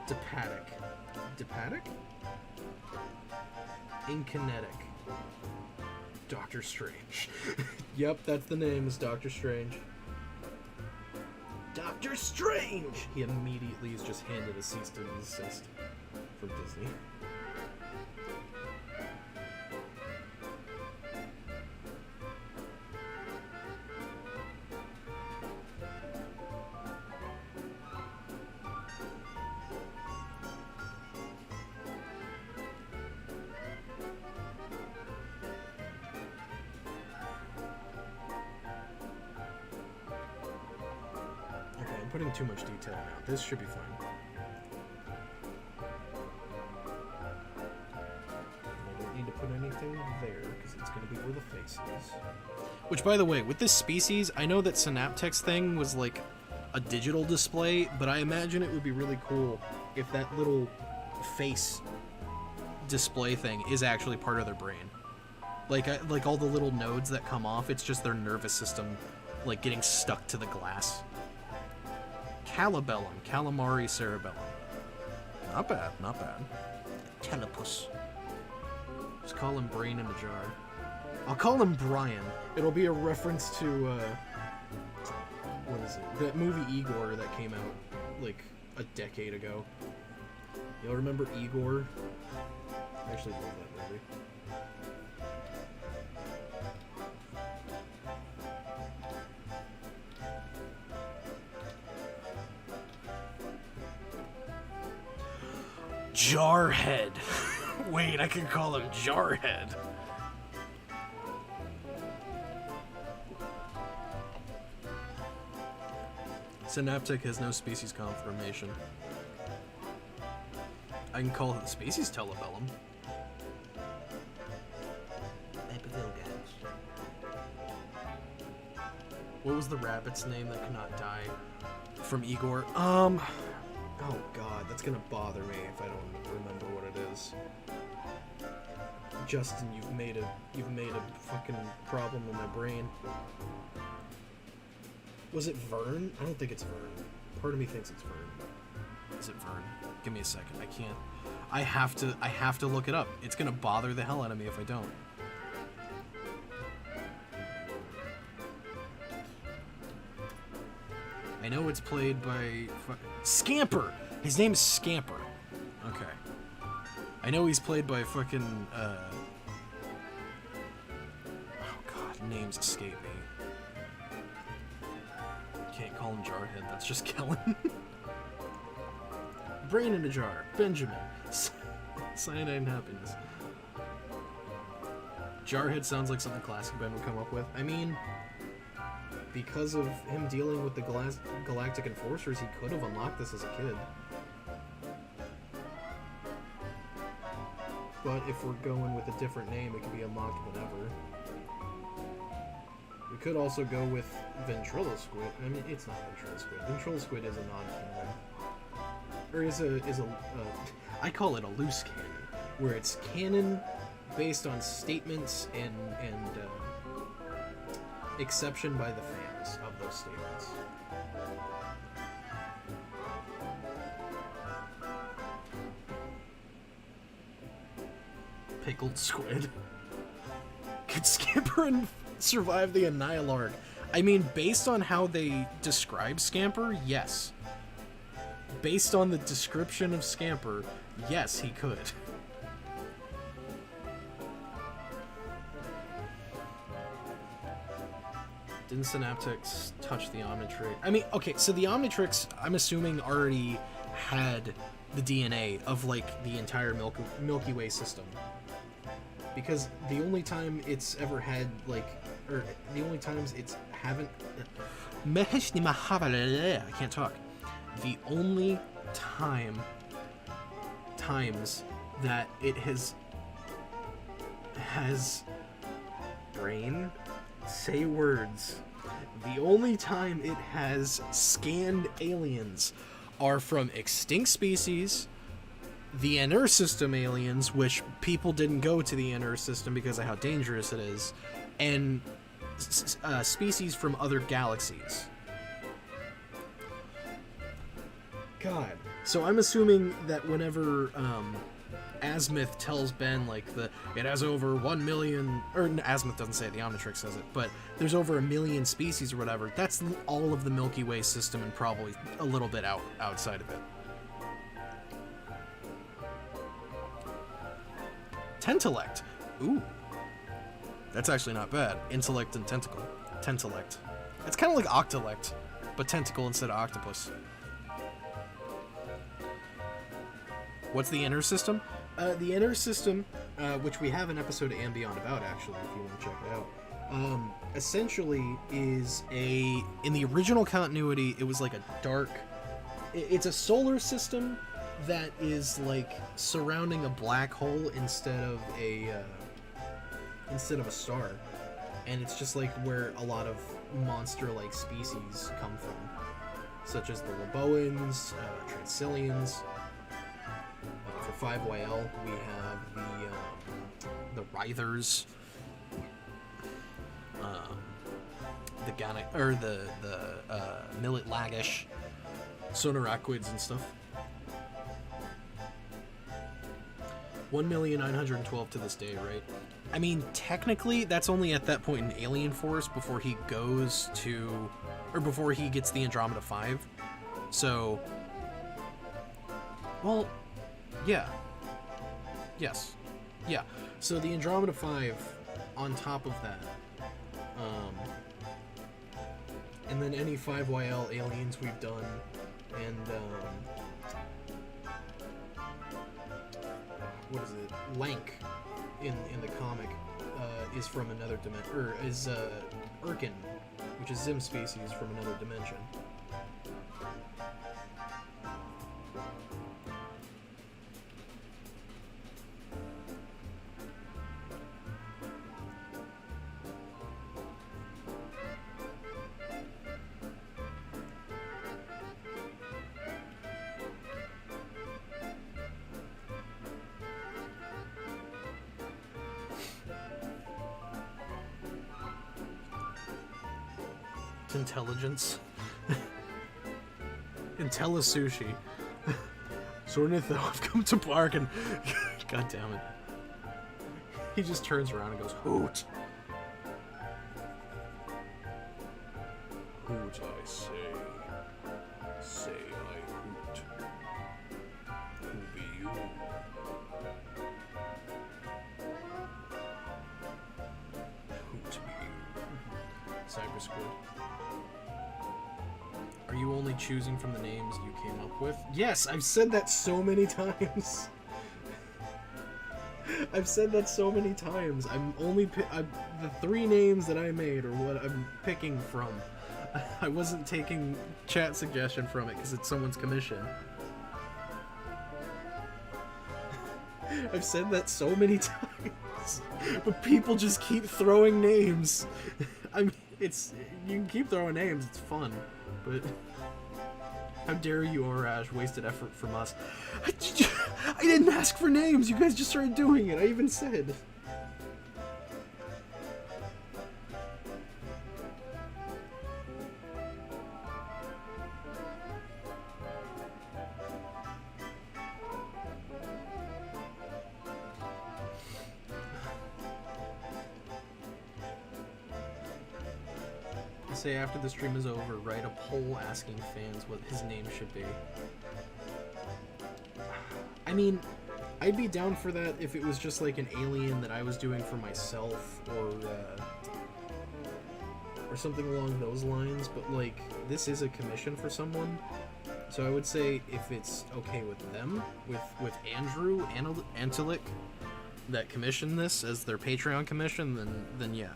A: Depatic. Depatic? Inkinetic. Doctor Strange. Yep, that's the name, is Doctor Strange. Doctor Strange! He immediately is just handed a cease to desist from Disney. I'm putting too much detail now. This should be fine. I don't need to put anything there, because it's going to be where the face is. Which, by the way, with this species, I know that Synaptech's thing was like a digital display, but I imagine it would be really cool if that little face display thing is actually part of their brain. Like all the little nodes that come off, it's just their nervous system, like, getting stuck to the glass. Calabellum, calamari cerebellum. Not bad, not bad. Telepus. Just call him Brain in a jar. I'll call him Brian. It'll be a reference to, what is it? That movie Igor that came out, like, a decade ago. Y'all remember Igor? I actually love that movie. Jarhead. Wait, I can call him Jarhead. Synaptic has no species confirmation. I can call it the species Telebellum. What was the rabbit's name that could not die from Igor? Oh god, that's gonna bother me if I don't remember what it is. Justin, you've made a fucking problem in my brain. Was it Vern? I don't think it's Vern. Part of me thinks it's Vern. Is it Vern? Give me a second. I can't. I have to look it up. It's gonna bother the hell out of me if I don't. I know it's played by Scamper. His name is Scamper. Okay. I know he's played by fucking oh god, names escape me. Can't call him Jarhead. That's just Kellen. Brain in a jar. Benjamin. Cyanide and happiness. Jarhead sounds like something Classic Ben would come up with. I mean, because of him dealing with the Galactic Enforcers, he could have unlocked this as a kid. But if we're going with a different name, it can be unlocked whenever. We could also go with Ventriloquist. I mean, it's not Ventriloquist. Ventriloquist is a non-canon. Or is a I call it a loose canon, where it's canon based on statements and exception by the fans of those statements. Pickled squid. Could Scamper survive the Annihilarg? I mean, based on how they describe Scamper, yes. Based on the description of Scamper, yes, he could. Didn't Synaptics touch the Omnitrix? I mean, okay, so the Omnitrix, I'm assuming, already had the DNA of, like, the entire Milky Way system. Because the only time it's ever had, like, or the only times it's haven't... I can't talk. The only times that it has brain, say words. The only time it has scanned aliens are from extinct species, the inner system aliens, which people didn't go to the inner system because of how dangerous it is, and species from other galaxies. God. So I'm assuming that whenever Azimuth tells Ben, like, it has over 1 million, or Azimuth doesn't say it, the Omnitrix says it, but there's over 1 million species or whatever, that's all of the Milky Way system and probably a little bit outside of it. Tentellect. Ooh. That's actually not bad. Intellect and tentacle. Tentellect. It's kind of like Octellect, but tentacle instead of octopus. What's the inner system? The inner system, which we have an episode of Ambient about, actually, if you want to check it out, essentially is in the original continuity, it was like a dark, it's a solar system that is like surrounding a black hole instead of a star, and it's just like where a lot of monster-like species come from, such as the Laboans, Transilians. For 5YL, we have the Writhers, the Millet Lagish, Sonaraquids and stuff. 1,912 to this day, right? I mean, technically, that's only at that point in Alien Force before he goes to, or before he gets the Andromeda 5. So, well, yeah. Yes. Yeah. So the Andromeda 5 on top of that. And then any 5YL aliens we've done, and what is it? Lank in the comic is from another dimension, or is Urkin, which is Zim species from another dimension. Intelligence. Intellasushi. Sornith, I've come to bargain. God damn it. He just turns around and goes, hoot. Hoot, I say. Say I hoot. Who be you? Hoot be you. Cyber Squid. Are you only choosing from the names you came up with? Yes, I've said that so many times. I've said that so many times. I'm only the 3 names that I made are what I'm picking from. I wasn't taking chat suggestion from it because it's someone's commission. I've said that so many times, but people just keep throwing names. I mean, you can keep throwing names. It's fun. But how dare you, Orash, wasted effort from us. I didn't ask for names. You guys just started doing it. I even said. Say after the stream is over, write a poll asking fans what his name should be. I mean, I'd be down for that if it was just like an alien that I was doing for myself, or something along those lines, but like, this is a commission for someone, so I would say if it's okay with them, with Andrew Antelik that commissioned this as their Patreon commission, then yeah.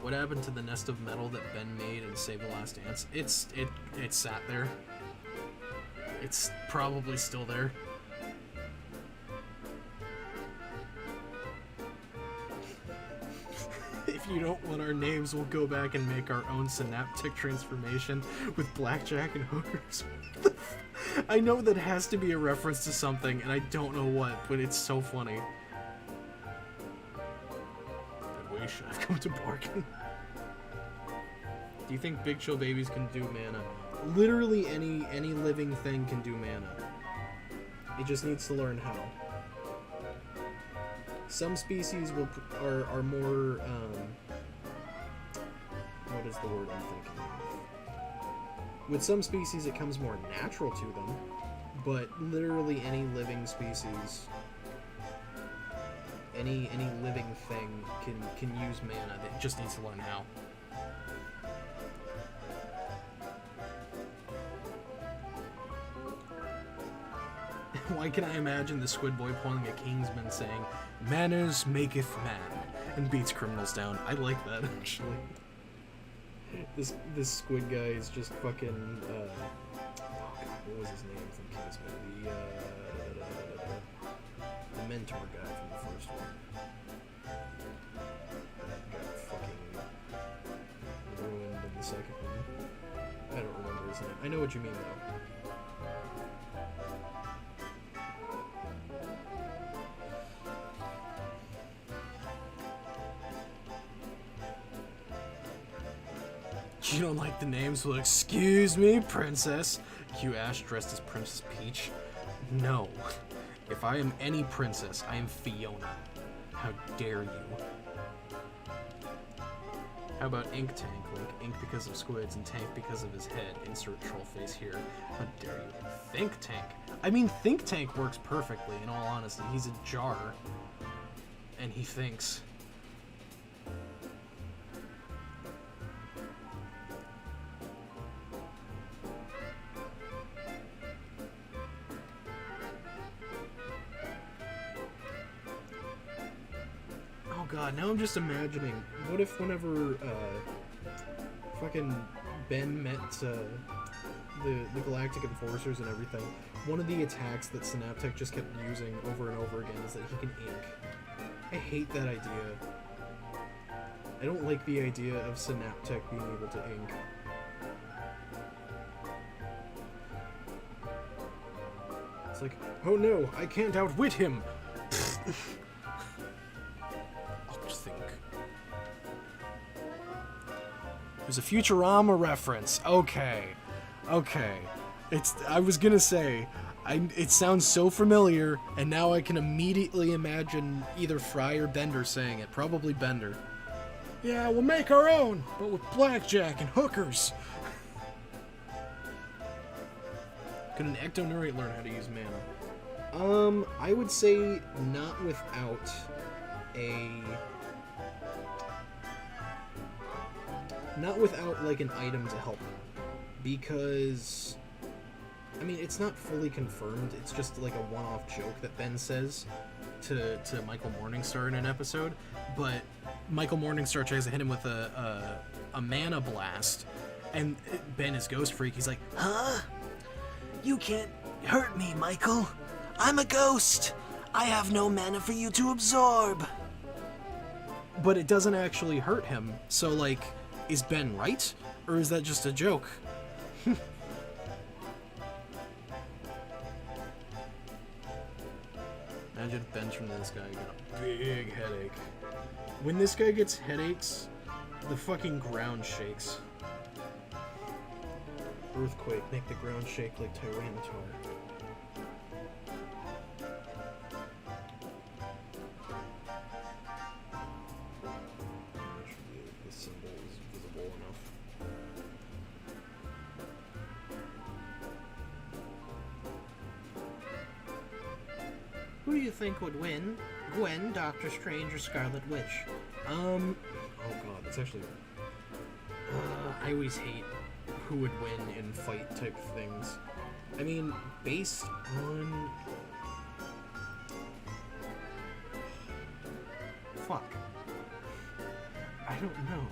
A: What happened to the nest of metal that Ben made in Save the Last Dance? It sat there. It's probably still there. If you don't want our names, we'll go back and make our own synaptic transformation with blackjack and hookers. I know that has to be a reference to something, and I don't know what, but it's so funny. I've come to bargain. Do you think Big Chill Babies can do mana? Literally any living thing can do mana. It just needs to learn how. Some species are more what is the word I'm thinking of? With some species it comes more natural to them, but literally any living species, any living thing can use mana. It just needs to learn how. Why can I imagine the Squid Boy pulling a Kingsman saying, "Manners maketh man," and beats criminals down? I like that, actually. This Squid guy is just fucking, oh god, what was his name from Kingsman? The mentor guy from the first one. Got fucking ruined in the second one. I don't remember his name. I know what you mean, though. You don't like the names? Well, excuse me, princess. Cue Ash dressed as Princess Peach. No. If I am any princess, I am Fiona. How dare you? How about Ink Tank? Like, Ink because of squids and Tank because of his head. Insert troll face here. How dare you? Think Tank. I mean, Think Tank works perfectly, in all honesty. He's a jar. And he thinks. God, now I'm just imagining, what if whenever, fucking Ben met, the Galactic Enforcers and everything, one of the attacks that Synaptech just kept using over and over again is that he can ink. I hate that idea. I don't like the idea of Synaptech being able to ink. It's like, oh no, I can't outwit him! There's a Futurama reference. Okay. I was gonna say, it sounds so familiar, and now I can immediately imagine either Fry or Bender saying it. Probably Bender. Yeah, we'll make our own, but with blackjack and hookers. Could an Ectonurate learn how to use mana? I would say not without like an item to help him, because I mean it's not fully confirmed. It's just like a one-off joke that Ben says to Michael Morningstar in an episode. But Michael Morningstar tries to hit him with a mana blast, and Ben is Ghostfreak. He's like, "Huh? You can't hurt me, Michael. I'm a ghost. I have no mana for you to absorb." But it doesn't actually hurt him. So like, is Ben right? Or is that just a joke? Imagine if Ben's from this guy got a big headache. When this guy gets headaches, the fucking ground shakes. Earthquake, make the ground shake like Tyranitar. Who do you think would win? Gwen, Doctor Strange, or Scarlet Witch? Oh god, that's actually... I always hate who would win in fight type things. I mean, based on... Fuck. I don't know.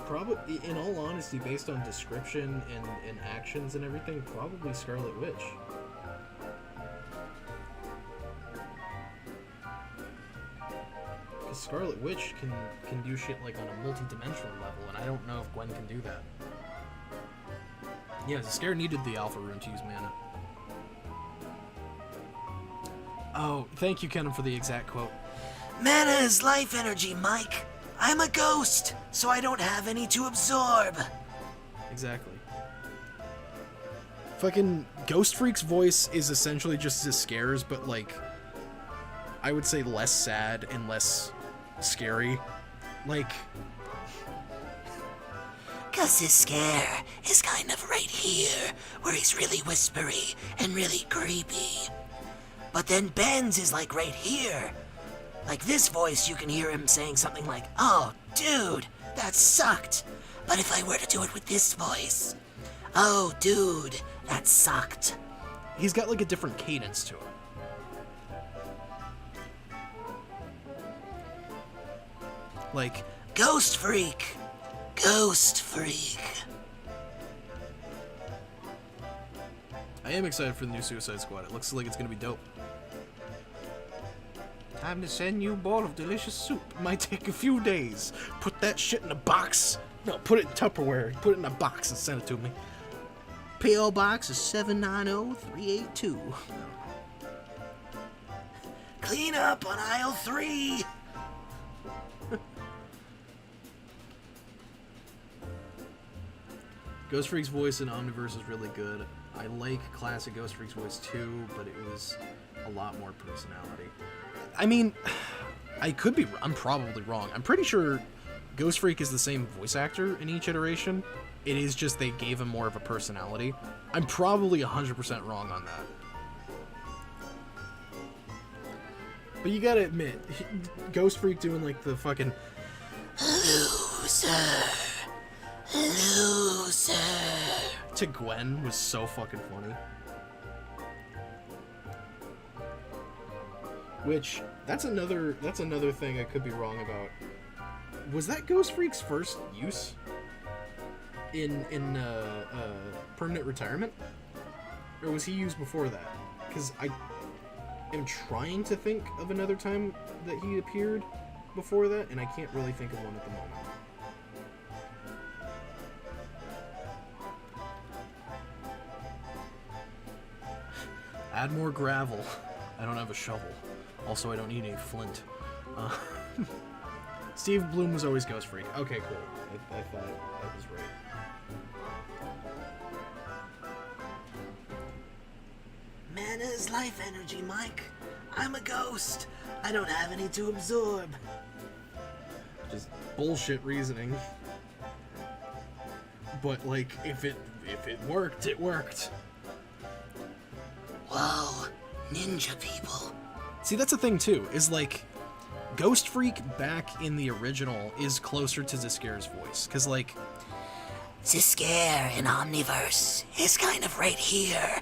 A: Probably, in all honesty, based on description and actions and everything, probably Scarlet Witch. Because Scarlet Witch can do shit like on a multi-dimensional level, and I don't know if Gwen can do that. Yeah, the Scare needed the Alpha Rune to use mana. Oh, thank you, Kenan, for the exact quote.
D: Mana is life energy, Mike. I'm a ghost, so I don't have any to absorb.
A: Exactly. Fucking Ghostfreak's voice is essentially just as Scare's, but like, I would say less sad and less scary. Like...
D: Cause his Scare is kind of right here, where he's really whispery and really creepy. But then Ben's is like right here. Like this voice, you can hear him saying something like, "Oh, dude, that sucked." But if I were to do it with this voice, Oh, dude, that sucked.
A: He's got like a different cadence to it. Like,
D: Ghostfreak. Ghostfreak.
A: I am excited for the new Suicide Squad. It looks like it's gonna be dope. Time to send you a bowl of delicious soup. It might take a few days. Put that shit in a box. No, put it in Tupperware. Put it in a box and send it to me. P.O. Box is 790382.
D: Clean up on aisle 3.
A: Ghostfreak's voice in Omniverse is really good. I like classic Ghostfreak's voice too, but it was a lot more personality. I mean, I'm probably wrong. I'm pretty sure Ghostfreak is the same voice actor in each iteration. It is just they gave him more of a personality. I'm probably 100% wrong on that. But you gotta admit, Ghostfreak doing like the fucking
D: Loser. Loser.
A: to Gwen was so fucking funny. Which, that's another thing I could be wrong about. Was that Ghostfreak's first use in permanent retirement? Or was he used before that? Because I am trying to think of another time that he appeared before that, and I can't really think of one at the moment. Add more gravel. I don't have a shovel. Also, I don't need any flint. Steve Bloom was always Ghostfreak. Okay, cool. I thought that was right.
D: Mana's life energy, Mike. I'm a ghost. I don't have any to absorb.
A: Just bullshit reasoning. But like, if it worked, it worked.
D: Whoa, ninja people.
A: See, that's the thing too, is like, Ghostfreak back in the original is closer to Ziscare's voice. Cause like,
D: Ziscare in Omniverse is kind of right here.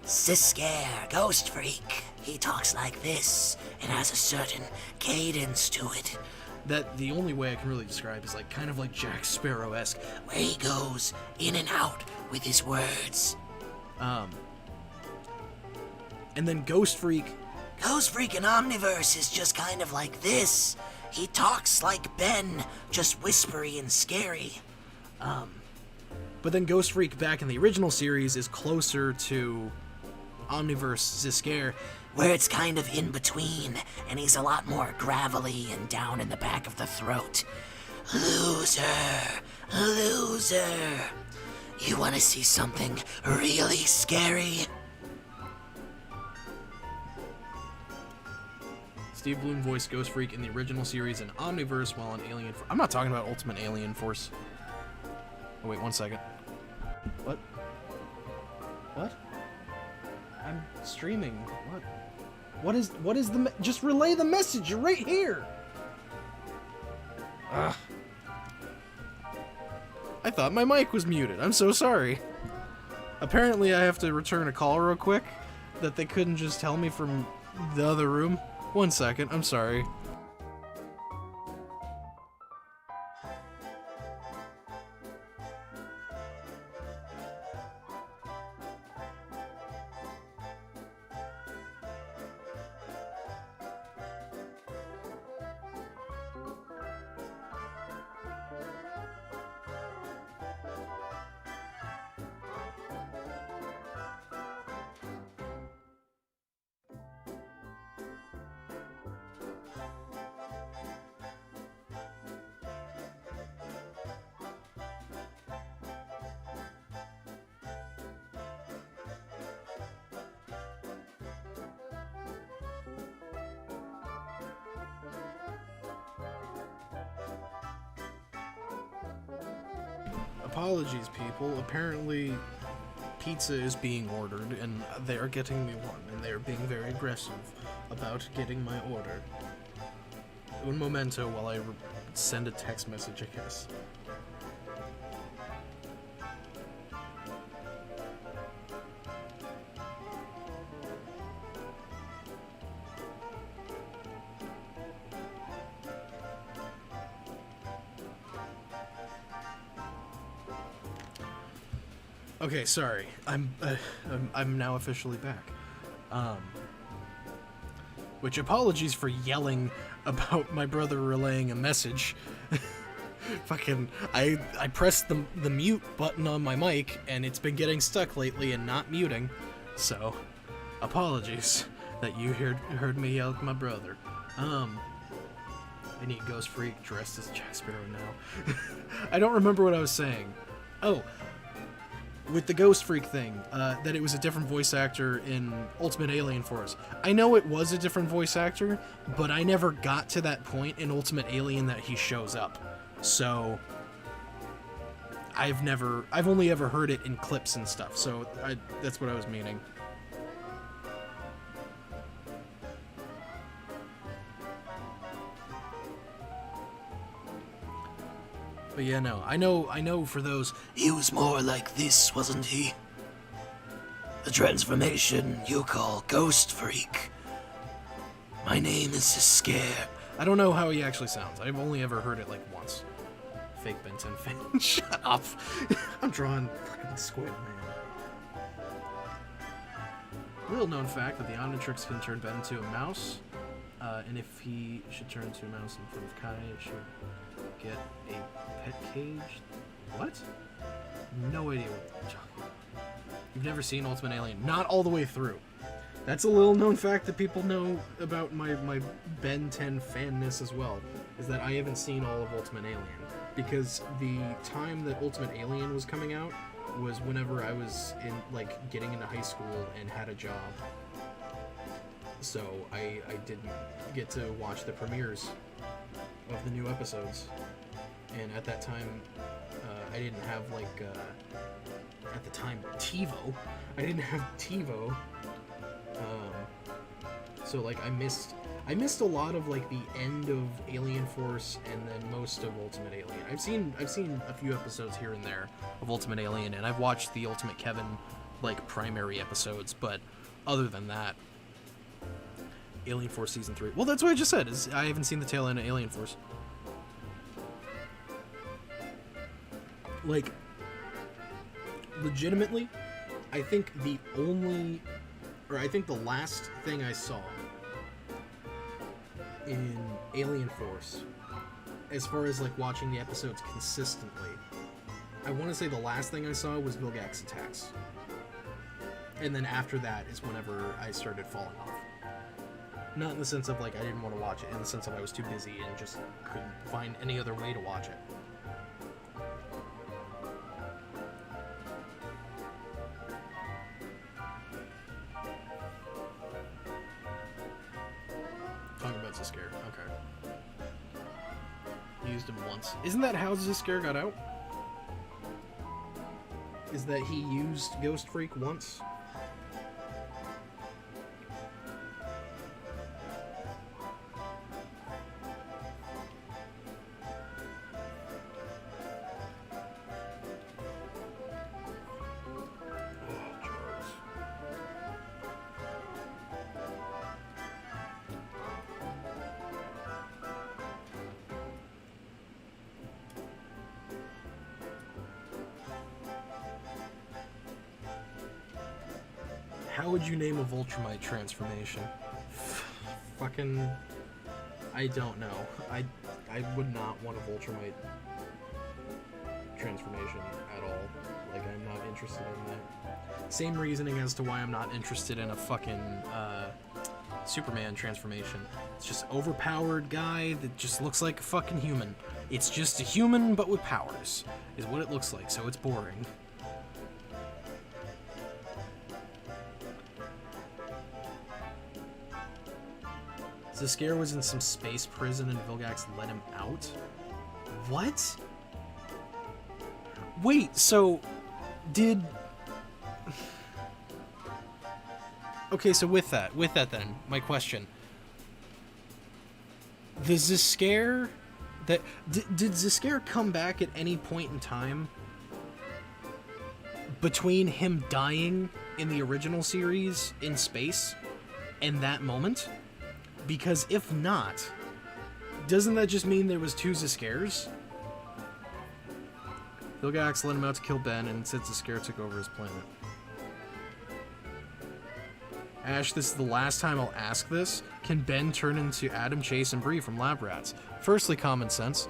D: Ziscare, Ghostfreak. He talks like this and has a certain cadence to it.
A: that the only way I can really describe is like kind of like Jack Sparrow-esque.
D: Where he goes in and out with his words.
A: And then Ghostfreak.
D: Ghostfreak in Omniverse is just kind of like this. He talks like Ben, just whispery and scary.
A: But then Ghostfreak back in the original series is closer to Omniverse Ziscare,
D: where it's kind of in between, and he's a lot more gravelly and down in the back of the throat. Loser, loser. You want to see something really scary?
A: Steve Bloom voiced Ghostfreak in the original series in Omniverse while on Alien Force. I'm not talking about Ultimate Alien Force. Oh, wait, 1 second. What? What? I'm streaming. What is the just relay the message. You're right here. Ugh. I thought my mic was muted. I'm so sorry. Apparently I have to return a call real quick that they couldn't just tell me from the other room. 1 second. I'm sorry. Apologies, people. Apparently, pizza is being ordered, and they are getting me one, and they are being very aggressive about getting my order. Un momento while I send a text message, I guess. Okay, sorry. I'm now officially back. Which, apologies for yelling about my brother relaying a message. Fucking, I pressed the mute button on my mic, and it's been getting stuck lately and not muting. So, apologies that you heard me yell at my brother. I need Ghostfreak dressed as Jack Sparrow now. I don't remember what I was saying. Oh, with the Ghostfreak thing, that it was a different voice actor in Ultimate Alien Force. I know it was a different voice actor, but I never got to that point in Ultimate Alien that he shows up. So, I've only ever heard it in clips and stuff, so that's what I was meaning. But yeah, no, I know for those...
D: He was more like this, wasn't he? The transformation you call Ghostfreak. My name is Scare.
A: I don't know how he actually sounds. I've only ever heard it like once. Fake Ben 10 fan. Shut up. I'm drawing fucking Squid, man. Little known fact that the Omnitrix can turn Ben into a mouse. And if he should turn into a mouse in front of Kai, it should get a pet cage. What? No idea what you're talking about. You've never seen Ultimate Alien. Not all the way through. That's a little known fact that people know about my Ben 10 fanness as well, is that I haven't seen all of Ultimate Alien. Because the time that Ultimate Alien was coming out was whenever I was in, like, getting into high school and had a job. So I didn't get to watch the premieres of the new episodes. And at that time, I didn't have, like, at the time, TiVo. I didn't have TiVo. So, like, I missed a lot of, like, the end of Alien Force and then most of Ultimate Alien. I've seen a few episodes here and there of Ultimate Alien, and I've watched the Ultimate Kevin, like, primary episodes, but other than that, Alien Force Season 3. Well, that's what I just said, is I haven't seen the tail end of Alien Force. Like, legitimately, I think the last thing I saw in Alien Force, as far as, like, watching the episodes consistently, I want to say the last thing I saw was Vilgax Attacks. And then after that is whenever I started falling off. Not in the sense of, like, I didn't want to watch it, in the sense of I was too busy and just couldn't find any other way to watch it. Talking about Ziscare, okay. Used him once. Isn't that how Ziscare got out? Is that he used Ghostfreak once? How would you name a Voltramite transformation? Fucking... I don't know. I would not want a Voltramite transformation at all. Like, I'm not interested in that. Same reasoning as to why I'm not interested in a fucking, Superman transformation. It's just overpowered guy that just looks like a fucking human. It's just a human, but with powers, is what it looks like, so it's boring. Ziscare was in some space prison and Vilgax let him out? What? Wait, so... did... Okay, so with that then, my question. The Ziscare... Did Ziscare come back at any point in time between him dying in the original series in space and that moment? Because if not, doesn't that just mean there was two Ziscares? Vilgax led him out to kill Ben, and since the scare took over his planet. Ash, this is the last time I'll ask this. Can Ben turn into Adam, Chase, and Bree from Lab Rats? Firstly, common sense.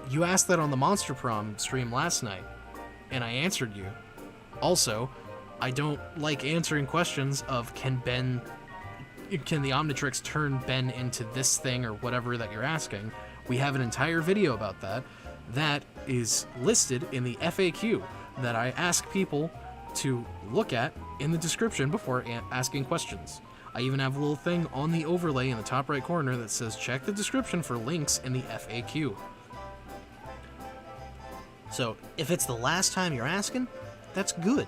A: You asked that on the Monster Prom stream last night, and I answered you. Also, I don't like answering questions of can the Omnitrix turn Ben into this thing or whatever that you're asking. We have an entire video about that. That is listed in the FAQ that I ask people to look at in the description before asking questions. I even have a little thing on the overlay in the top right corner that says check the description for links in the FAQ. So if it's the last time you're asking, that's good.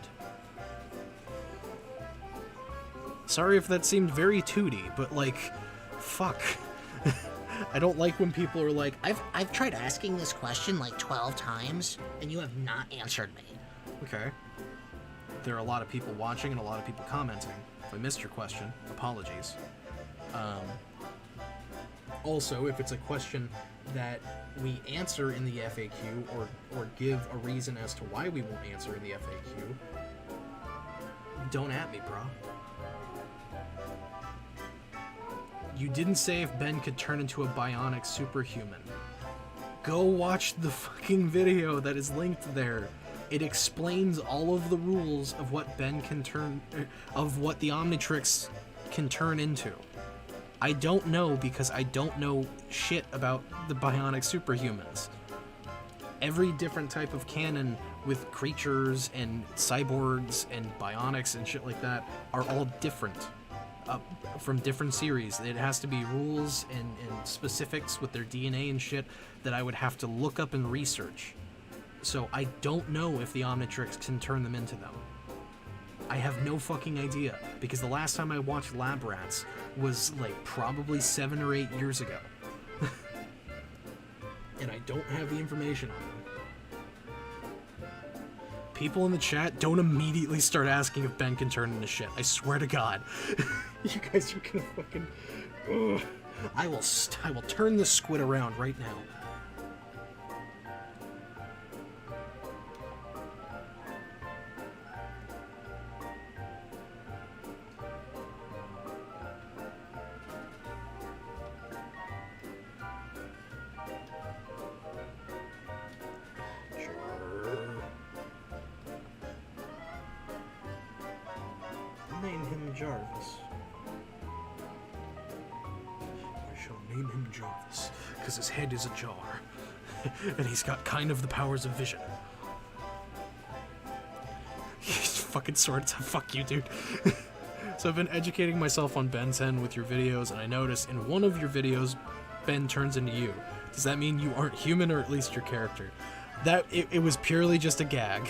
A: Sorry if that seemed very tooty, but like, fuck. I don't like when people are like,
D: I've tried asking this question like 12 times, and you have not answered me.
A: okay. There are a lot of people watching and a lot of people commenting. If I missed your question, apologies. Also, if it's a question that we answer in the FAQ or give a reason as to why we won't answer in the FAQ, don't at me, bro. You didn't say if Ben could turn into a bionic superhuman. Go watch the fucking video that is linked there. It explains all of the rules of what Ben can turn, of what the Omnitrix can turn into. I don't know because I don't know shit about the bionic superhumans. Every different type of canon with creatures and cyborgs and bionics and shit like that are all different. From different series. It has to be rules and specifics with their DNA and shit that I would have to look up and research. So I don't know if the Omnitrix can turn them into them. I have no fucking idea, because the last time I watched Lab Rats was like probably 7 or 8 years ago. And I don't have the information on them. People in the chat, don't immediately start asking if Ben can turn into shit. I swear to God. You guys are gonna fucking... Ugh. I will turn this squid around right now. Name him Jarvis. I shall name him Jarvis, because his head is ajar, and he's got kind of the powers of vision. He's fucking swords. Fuck you, dude. So I've been educating myself on Ben 10 with your videos, and I noticed in one of your videos, Ben turns into you. Does that mean you aren't human, or at least your character? That it was purely just a gag.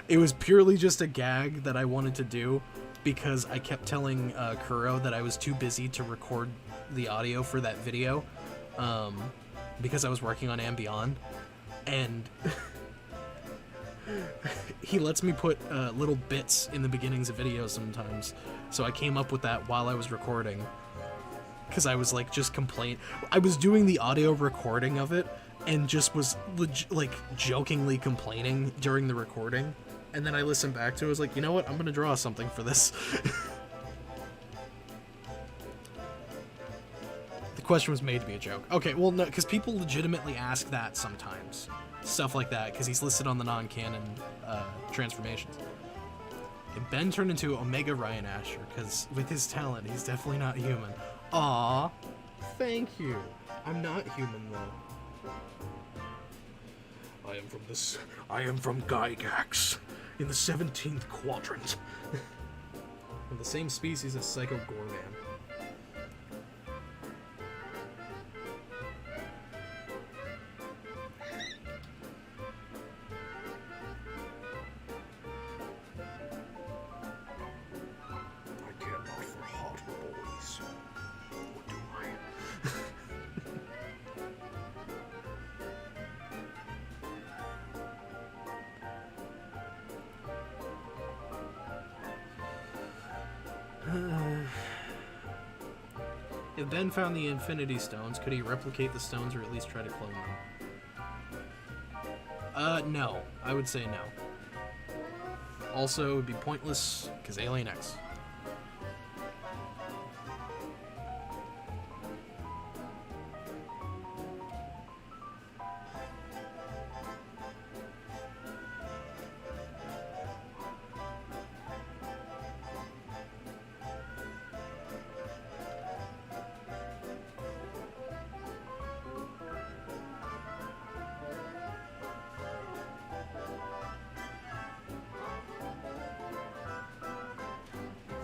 A: It was purely just a gag that I wanted to do because I kept telling Kuro that I was too busy to record the audio for that video because I was working on Ambient, and he lets me put little bits in the beginnings of videos sometimes, so I came up with that while I was recording because I was like just I was doing the audio recording of it and just was like jokingly complaining during the recording. And then I listened back to it, I was like, you know what, I'm gonna draw something for this. The question was made to be a joke. Okay, well, no, because people legitimately ask that sometimes. Stuff like that, because he's listed on the non-canon transformations. And Ben turned into Omega Ryan Asher, because with his talent, he's definitely not human. Aww, thank you. I'm not human, though. I am from Gygax, in the 17th quadrant. I'm the same species as Psycho Gorman. I care not for hot boys. Or do I? If Ben found the Infinity Stones, could he replicate the stones or at least try to clone them? No. I would say no. Also, it would be pointless, because Alien X.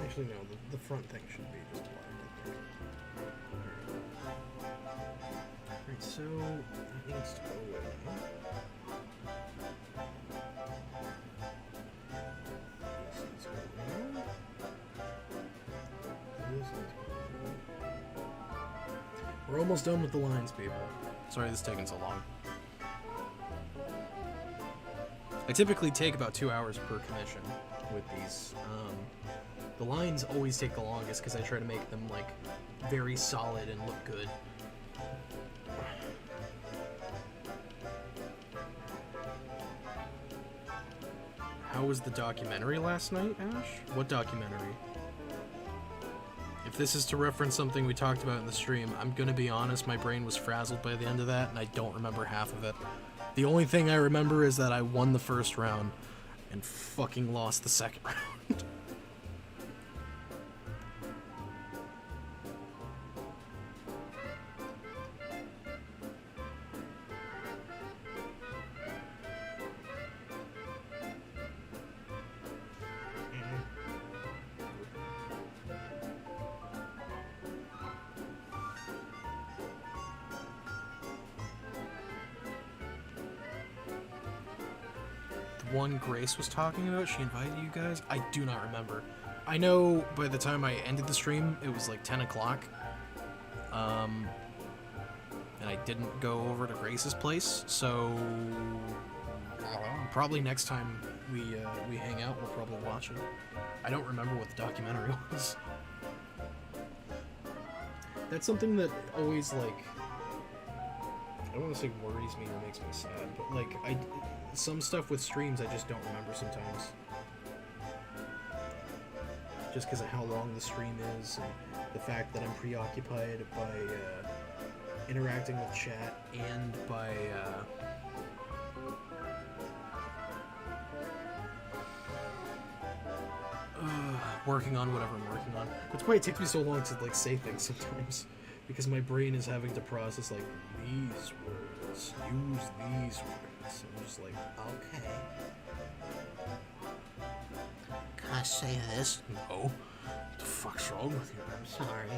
A: Actually, no, the front thing should be just black, I think. Alright, so that needs to go away now. This needs to go around. This needs to go around. We're almost done with the lines, people. Sorry this is taking so long. I typically take about 2 hours per commission with these. The lines always take the longest because I try to make them like very solid and look good. How was the documentary last night, Ash? What documentary? If this is to reference something we talked about in the stream, I'm gonna be honest, my brain was frazzled by the end of that and I don't remember half of it. The only thing I remember is that I won the first round and fucking lost the second round. One Grace was talking about, she invited you guys? I do not remember. I know by the time I ended the stream, it was like 10 o'clock. And I didn't go over to Grace's place, so probably next time we hang out, we'll probably watch it. I don't remember what the documentary was. That's something that always, like, I don't want to say worries me or makes me sad, but like, some stuff with streams I just don't remember sometimes. Just because of how long the stream is, and the fact that I'm preoccupied by interacting with chat and by working on whatever I'm working on. That's why it takes me so long to like say things sometimes, because my brain is having to process like these words, use these words. I'm just like, okay.
D: Can I say this?
A: No. What the fuck's wrong with you?
D: I'm sorry.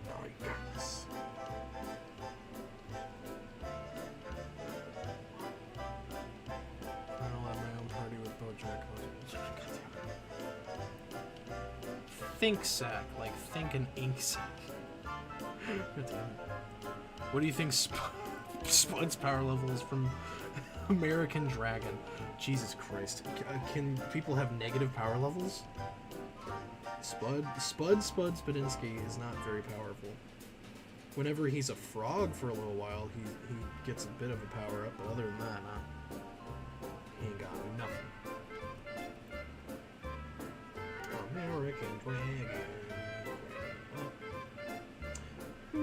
A: Oh, you got this. I'll have my own party with BoJack. Think sack, like think an ink sack. What do you think Spud's power level is from American Dragon? Jesus Christ. Can people have negative power levels? Spud Spadinsky is not very powerful. Whenever he's a frog for a little while, he gets a bit of a power up, but other than that, he ain't got nothing. American Dragon. The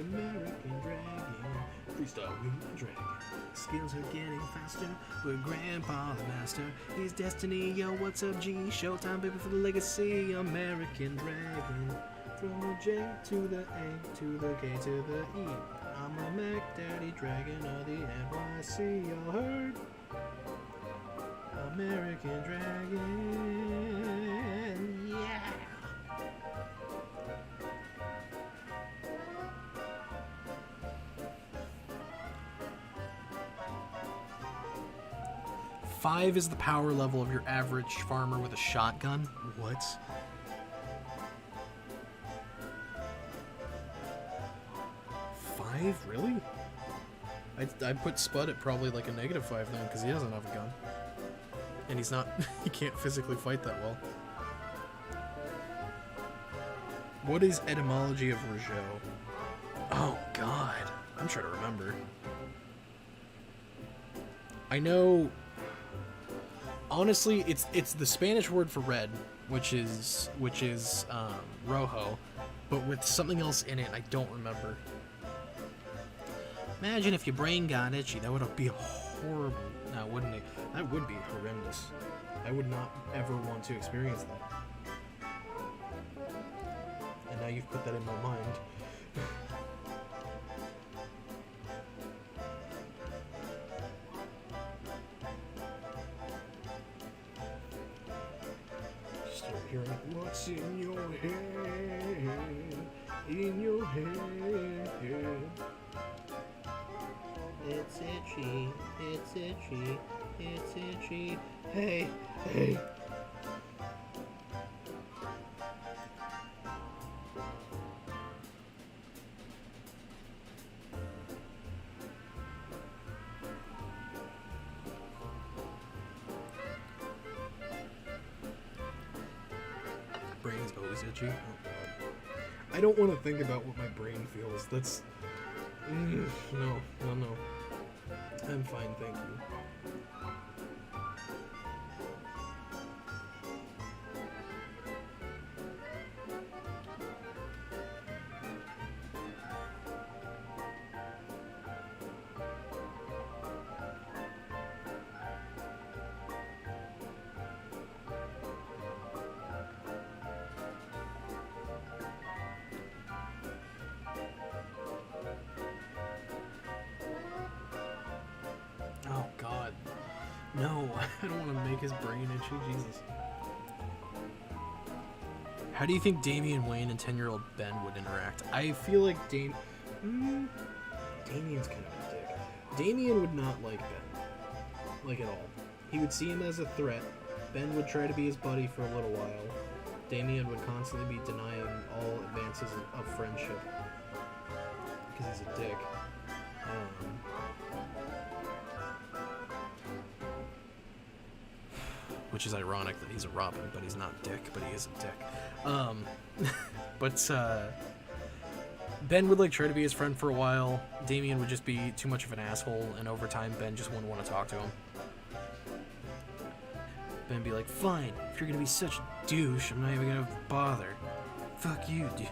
A: American Dragon. Freestyle with the dragon. Skills are getting faster. With Grandpa the Master. He's Destiny, yo, what's up, G? Showtime, baby, for the legacy. American Dragon. From the J to the A to the K to the E. I'm a Mac Daddy Dragon of the NYC, y'all heard? American Dragon, yeah! Five is the power level of your average farmer with a shotgun. What? Five? Really? I'd put Spud at probably like a -5 then, because he doesn't have a gun. And he's not, he can't physically fight that well. What is etymology of Rougeau? Oh god, I'm trying to remember. I know, honestly, it's the Spanish word for red, which is rojo, but with something else in it I don't remember. Imagine if your brain got itchy. That would be horrible. Now, wouldn't it? That would be horrendous. I would not ever want to experience that. And now you've put that in my mind. Start hearing what's in your head, in your head. It's itchy, it's itchy, it's itchy. Hey, hey. Brain's always itchy. Oh god. I don't want to think about what my brain feels. That's... no. I'm fine, thank you. Oh god. No, I don't want to make his brain itchy, Jesus. How do you think Damian Wayne and 10-year-old Ben would interact? I feel like Damian's kind of a dick. Damian would not like Ben. Like at all. He would see him as a threat. Ben would try to be his buddy for a little while. Damian would constantly be denying all advances of friendship. Because he's a dick. Which is ironic that he's a Robin, but he's not Dick, but he is a Dick. Ben would like try to be his friend for a while. Damian would just be too much of an asshole, and over time Ben just wouldn't want to talk to him. Ben would be like, fine, if you're gonna be such a douche, I'm not even gonna bother. Fuck you, dude.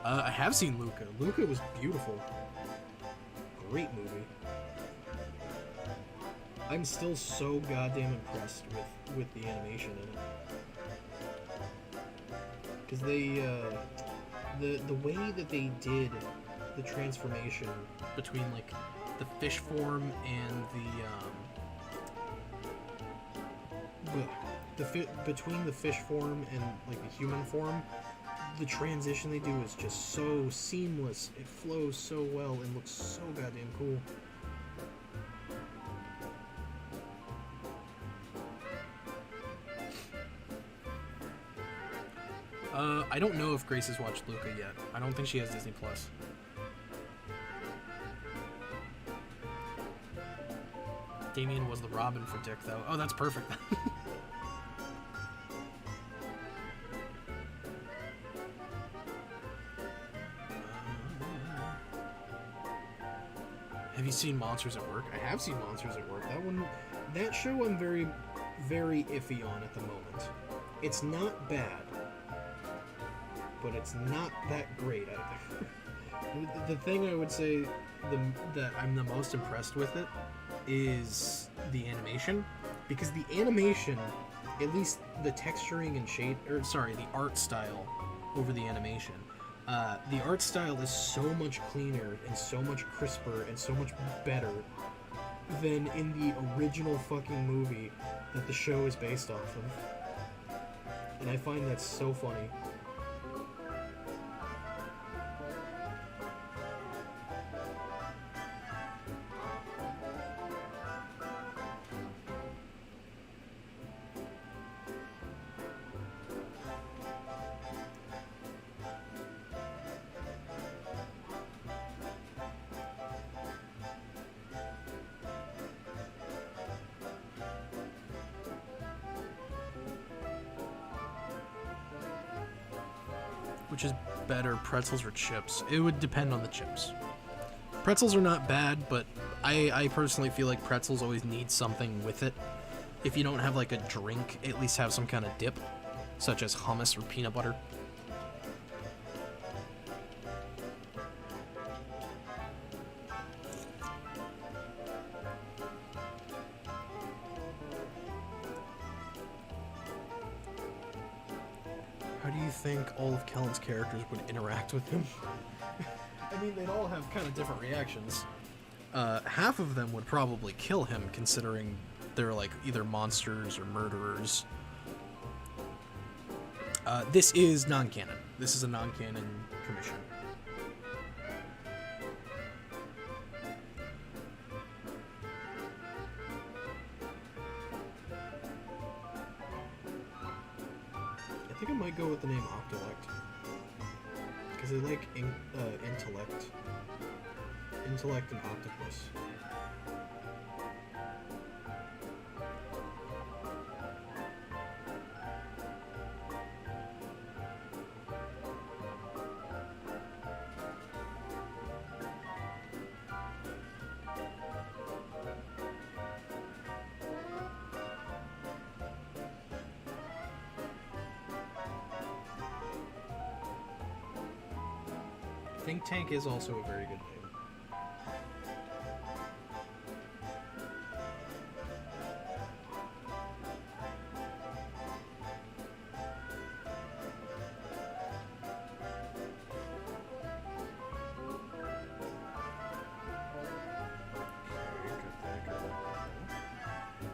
A: I have seen Luca. Luca was beautiful. Great movie. I'm still so goddamn impressed with the animation in it. Because they, the way that they did the transformation between, like, the fish form and between the fish form and, like, the human form, the transition they do is just so seamless. It flows so well and looks so goddamn cool. I don't know if Grace has watched Luca yet. I don't think she has Disney Plus. Damian was the Robin for Dick, though. Oh, that's perfect. Have you seen Monsters at Work? I have seen Monsters at Work. That show I'm very, very iffy on at the moment. It's not bad, but it's not that great either. The thing I would say that I'm the most impressed with it is the animation, because the animation, at least the texturing and the art style over the animation, the art style is so much cleaner and so much crisper and so much better than in the original fucking movie that the show is based off of. And I find that so funny. which is better, pretzels or chips? It would depend on the chips. Pretzels are not bad, but I personally feel like pretzels always need something with it. If you don't have like a drink, at least have some kind of dip, such as hummus or peanut butter. How do you think all of Kellen's characters would interact with him? I mean, they'd all have kind of different reactions. Half of them would probably kill him, considering they're like either monsters or murderers. This is non-canon. This is a non-canon commission. I think I might go with the name Octolect, because I like intellect. Intellect and octopus. Think Tank is also a very good name.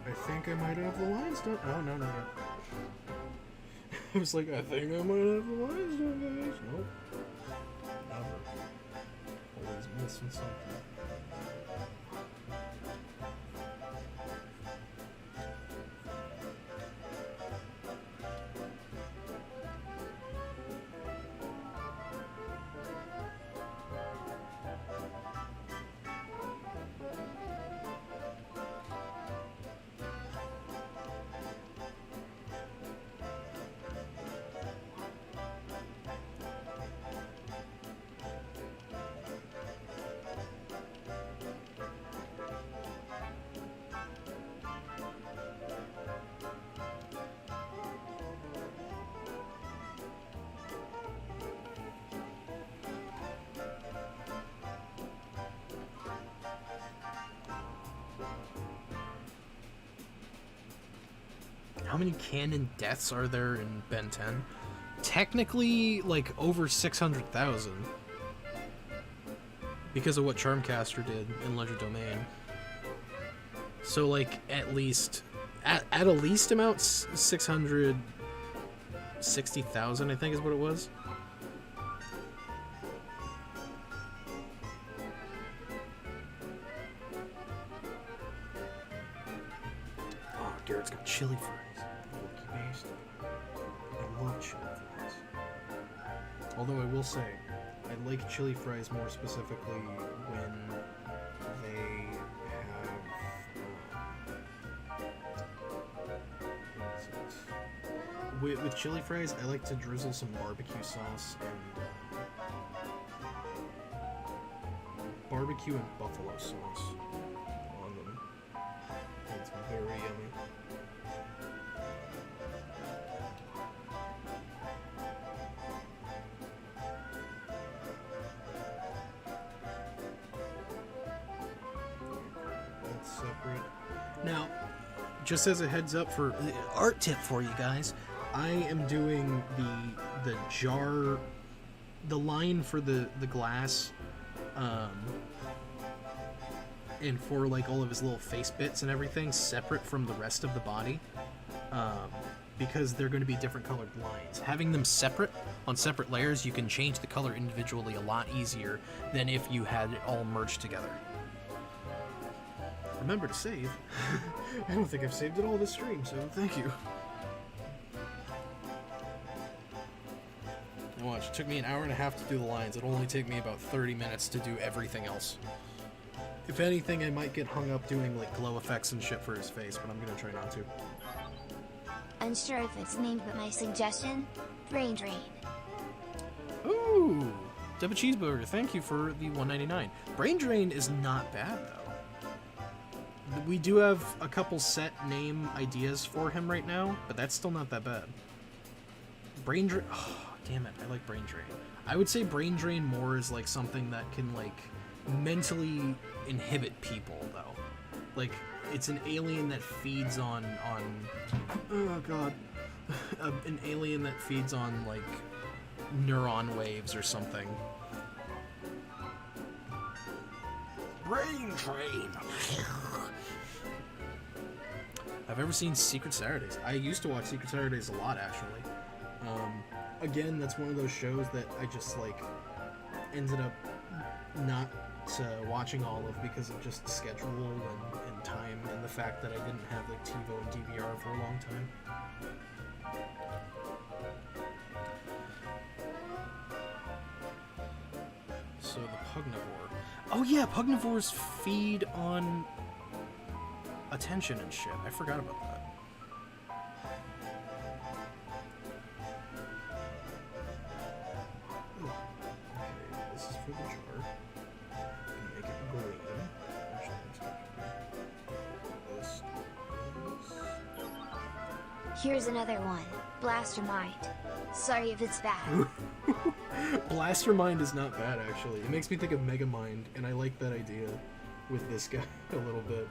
A: I think I might have the lines done. Oh, no. I was like, I think I might have the lines done, guys. Nope. Never. Always missing something. How many canon deaths are there in Ben 10? Technically, like, over 600,000. Because of what Charmcaster did in Legend Domain. So, like, at least... At a least amount, 660,000, I think is what it was. Oh, Garrett's got chili fries. I love chili fries. Although I will say, I like chili fries more specifically when they have... With chili fries, I like to drizzle some barbecue sauce and barbecue and buffalo sauce on them. It's very yummy. Separate. Now, just as a heads up for art tip for you guys, I am doing the jar, the line for the glass, and for like all of his little face bits and everything separate from the rest of the body, because they're going to be different colored lines. Having them separate on separate layers, you can change the color individually a lot easier than if you had it all merged together. Remember to save. I don't think I've saved it all this stream, so thank you. Now watch, it took me an hour and a half to do the lines. It'll only take me about 30 minutes to do everything else. If anything, I might get hung up doing like glow effects and shit for his face, but I'm gonna try not to.
B: Unsure if it's named, but my suggestion? Brain Drain.
A: Ooh, Debba Cheeseburger, thank you for the $1.99. Brain Drain is not bad, though. We do have a couple set name ideas for him right now, but that's still not that bad. Brain Drain... Oh, damn it, I like Brain Drain. I would say Brain Drain more is like something that can, like, mentally inhibit people, though. Like, it's an alien that feeds on oh god. An alien that feeds on, like, neuron waves or something. Brain Drain! I've ever seen Secret Saturdays. I used to watch Secret Saturdays a lot, actually. Again, that's one of those shows that I just, like, ended up not watching all of because of just schedule and time and the fact that I didn't have, like, TiVo and DVR for a long time. So the Pugnivore. Oh yeah, Pugnivores feed on attention and shit. I forgot about that. For the jar. Make it green. Actually, let's this.
B: Here's another one. Blastermind. Sorry if it's bad.
A: Blastermind is not bad, actually. It makes me think of Megamind, and I like that idea with this guy a little bit.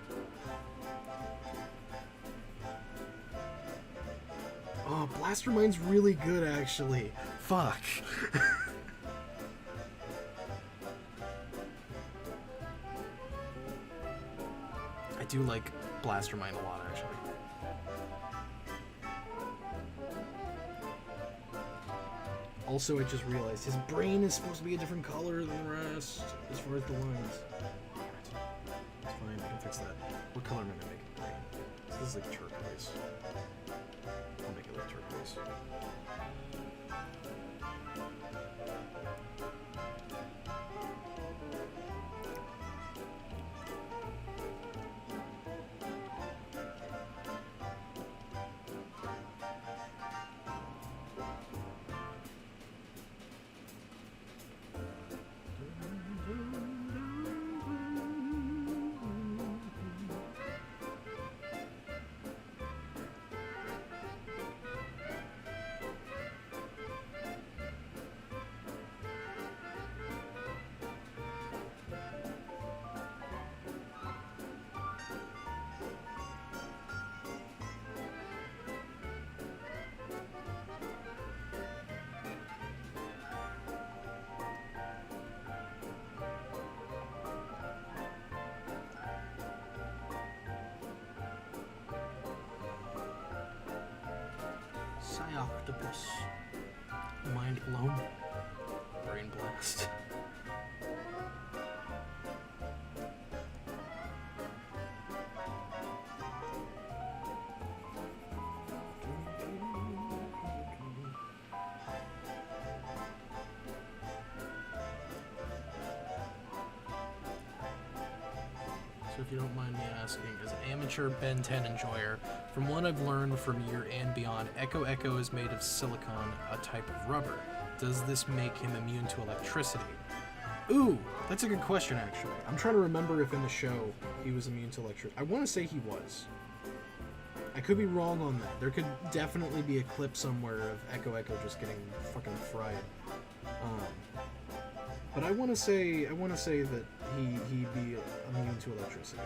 A: Oh, Blastermind's really good, actually. Fuck. I do like Blastermind a lot, actually. Also, I just realized his brain is supposed to be a different color than the rest, as far as the lines. Damn it. It's fine, I can fix that. What color am I gonna make it green? This is like turquoise. I'll make it like turquoise. Octopus. Mind blown. Brain blast. So if you don't mind me asking, as an amateur Ben 10 enjoyer, from what I've learned from Year and Beyond, Echo Echo is made of silicon, a type of rubber. Does this make him immune to electricity? Ooh, that's a good question, actually. I'm trying to remember if in the show he was immune to electricity. I want to say he was. I could be wrong on that. There could definitely be a clip somewhere of Echo Echo just getting fucking fried. But I want to say that he'd be immune to electricity.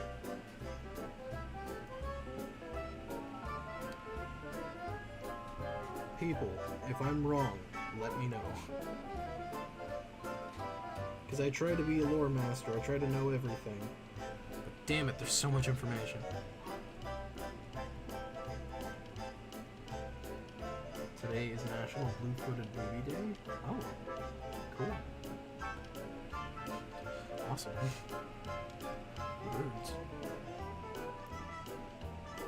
A: People, if I'm wrong, let me know. Because I try to be a lore master, I try to know everything. But damn it, there's so much information. Today is National Blue-Footed Baby Day? Oh, cool. Awesome. Birds.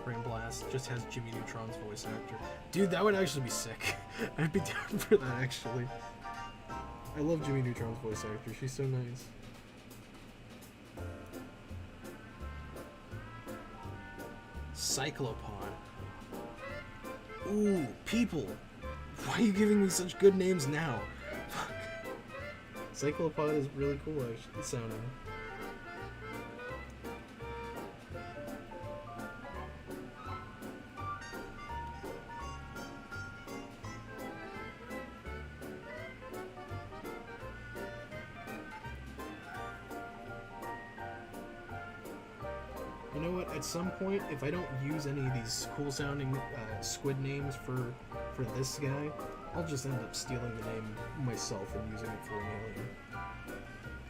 A: Brain Blast just has Jimmy Neutron's voice actor. Dude, that would actually be sick. I'd be down for that, actually. I love Jimmy Neutron's voice actor. She's so nice. Cyclopod. Ooh, people. Why are you giving me such good names now? Fuck. Cyclopod is really cool, actually, sounding. You know what? At some point, if I don't use any of these cool-sounding squid names for this guy, I'll just end up stealing the name myself and using it for an alien.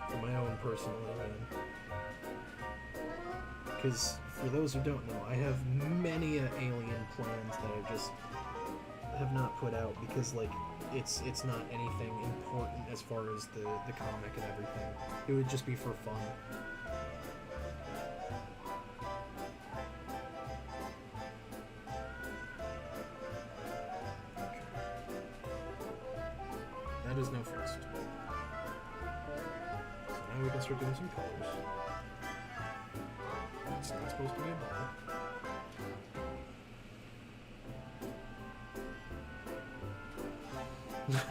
A: For my own personal alien. Because, for those who don't know, I have many alien plans that I just have not put out because, like, it's not anything important as far as the comic and everything. It would just be for fun. That is no first. So now we can start doing some colors. It's not supposed to be a ball.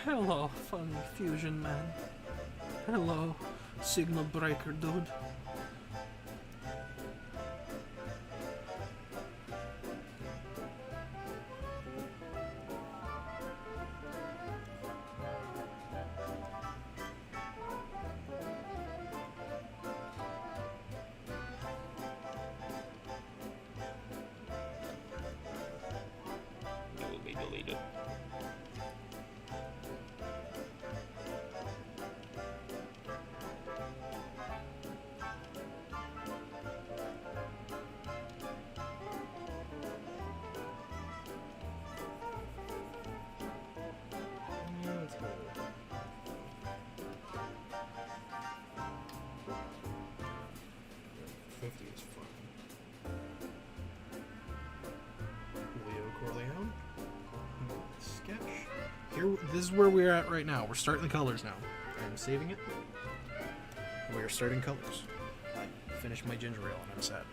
E: Hello, funny fusion man. Hello, signal breaker dude.
F: It will be deleted.
A: Yeah, let's go. 50 is fun. Leo Corleone. Sketch. Here, this is where we're at right now. We're starting the colors now. I'm saving it. We are starting colors. I finished my ginger ale and I'm sad.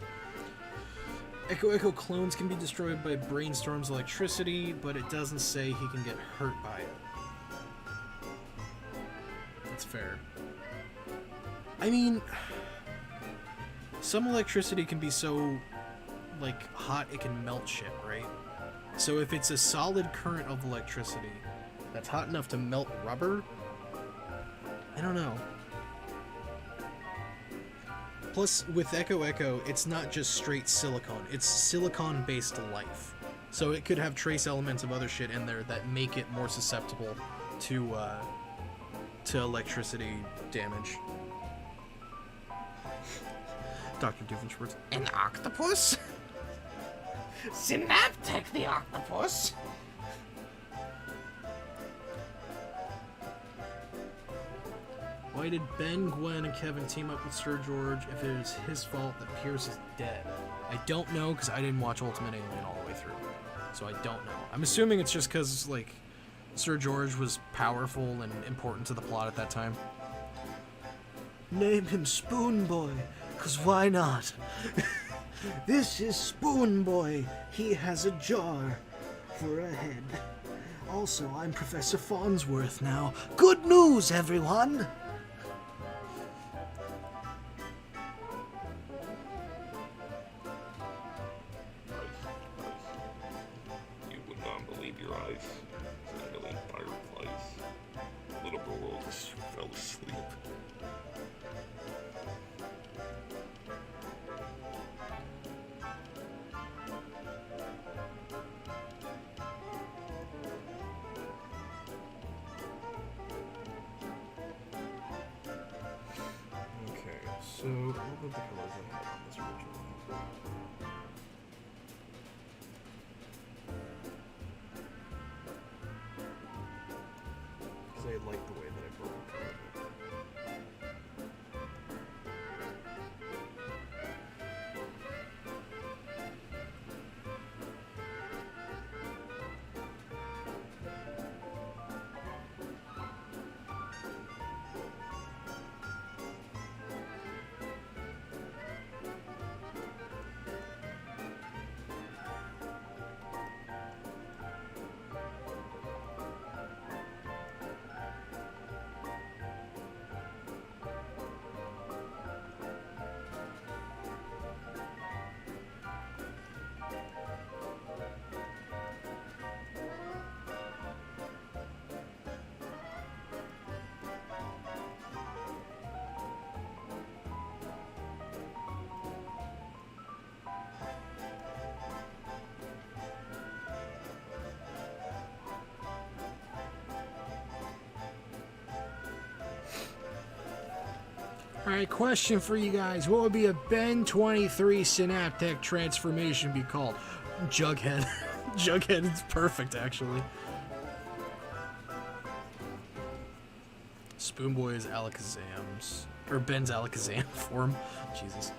A: Echo clones can be destroyed by Brainstorm's electricity, but it doesn't say he can get hurt by it. That's fair. I mean, some electricity can be so, like, hot it can melt shit, right? So if it's a solid current of electricity that's hot enough to melt rubber, I don't know. Plus, with Echo, it's not just straight silicone. It's silicon-based life. So it could have trace elements of other shit in there that make it more susceptible to electricity damage. Dr. Doofenshmirtz.
E: An octopus? Synaptic the octopus?
A: Why did Ben, Gwen, and Kevin team up with Sir George if it is his fault that Pierce is dead? I don't know, because I didn't watch Ultimate Alien all the way through. So I don't know. I'm assuming it's just because, like, Sir George was powerful and important to the plot at that time.
E: Name him Spoon Boy, 'cause why not? This is Spoon Boy. He has a jar for a head. Also, I'm Professor Farnsworth now. Good news, everyone!
F: You would not believe your eyes. Suddenly, fireflies. Little girl just fell asleep.
A: Okay, so what were the colors I had on this originally? Because I like the way that I broke colored it. Alright, question for you guys. What would be a Ben 23 synaptic transformation be called? Jughead. Jughead is perfect, actually. Spoonboy is Alakazam's, or Ben's Alakazam form. Jesus.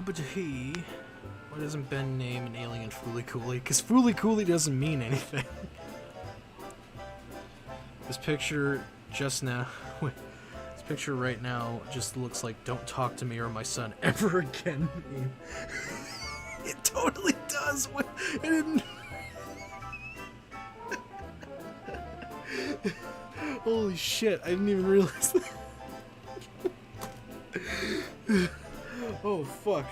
A: But he... Why doesn't Ben name an alien Fooly Cooly? Because Fooly Cooly doesn't mean anything. This picture just now... Wait, this picture right now just looks like "Don't talk to me or my son ever again" meme. It totally does! It didn't... Holy shit, I didn't even realize that. Oh, fuck.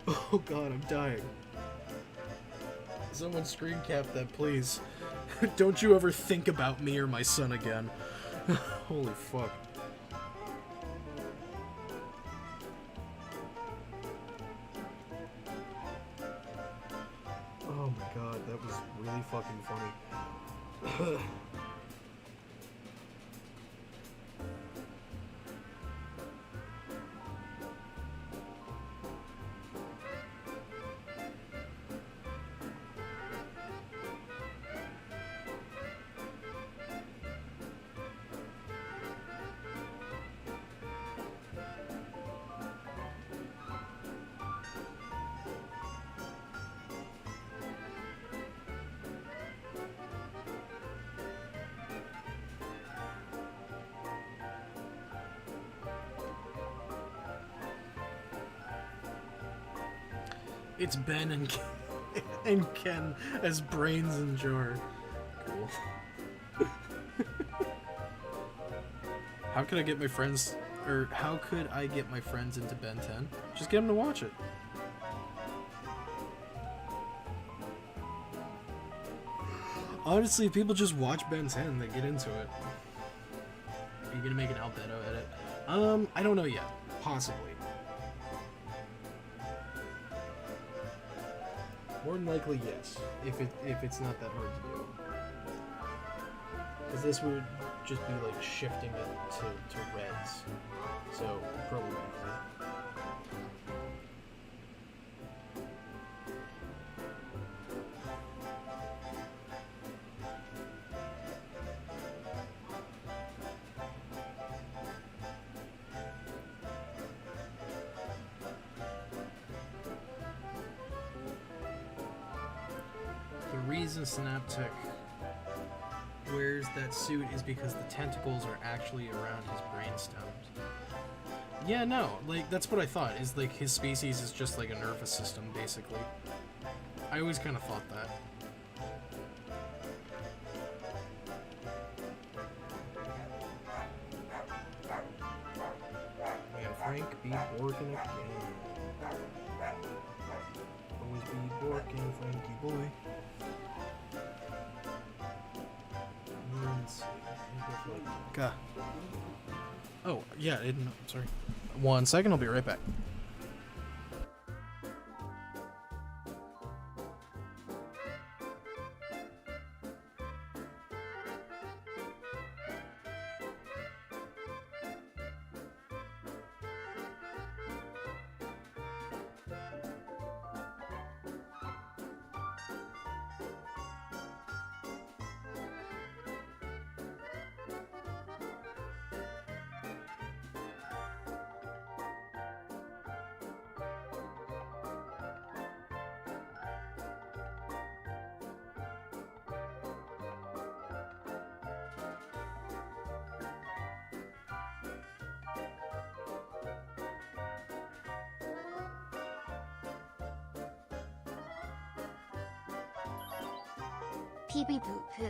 A: Oh god, I'm dying. Someone screen cap that, please. Don't you ever think about me or my son again. Holy fuck. Oh my god, that was really fucking funny. It's Ben and Ken as Brains and Jar. Cool. How could I get my friends, or how could I get my friends into Ben 10? Just get them to watch it. Honestly, if people just watch Ben 10, they get into it. Are you gonna make an Albedo edit? I don't know yet. Possibly. More than likely, yes. If it's not that hard to do. Because this would just be like shifting it to reds. So, probably not. reason Synaptic wears that suit is because the tentacles are actually around his brainstems. Yeah, no, like, that's what I thought, is like his species is just like a nervous system, basically. I always kind of thought that. And Frank be borking again. Always be borking, Frankie boy. Let's see. God. Oh, yeah, I didn't know. Sorry. 1 second, I'll be right back.
B: Pee pee poo poo.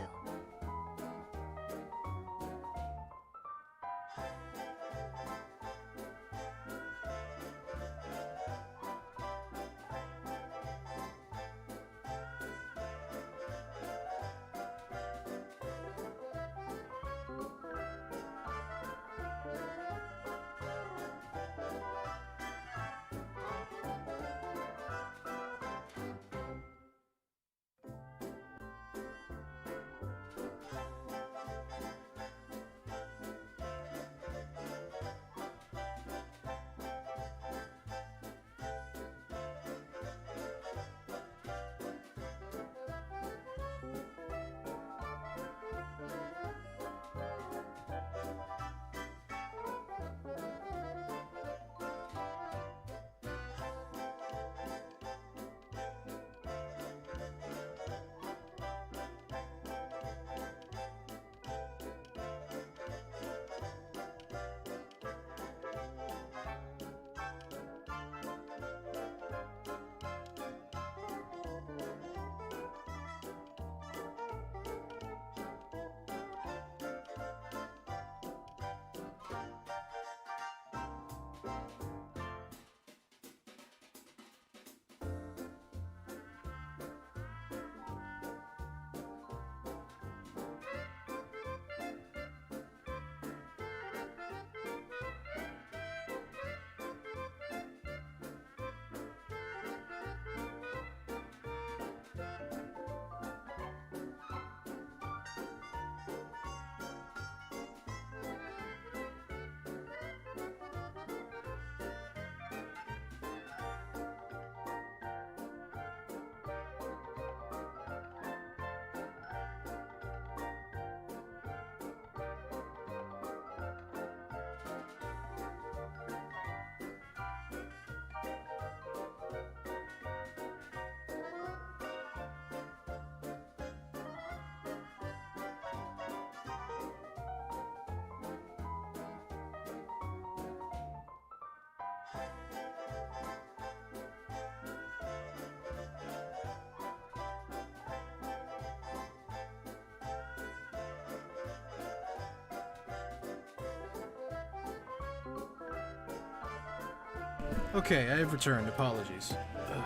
A: Okay, I have returned. Apologies. I'm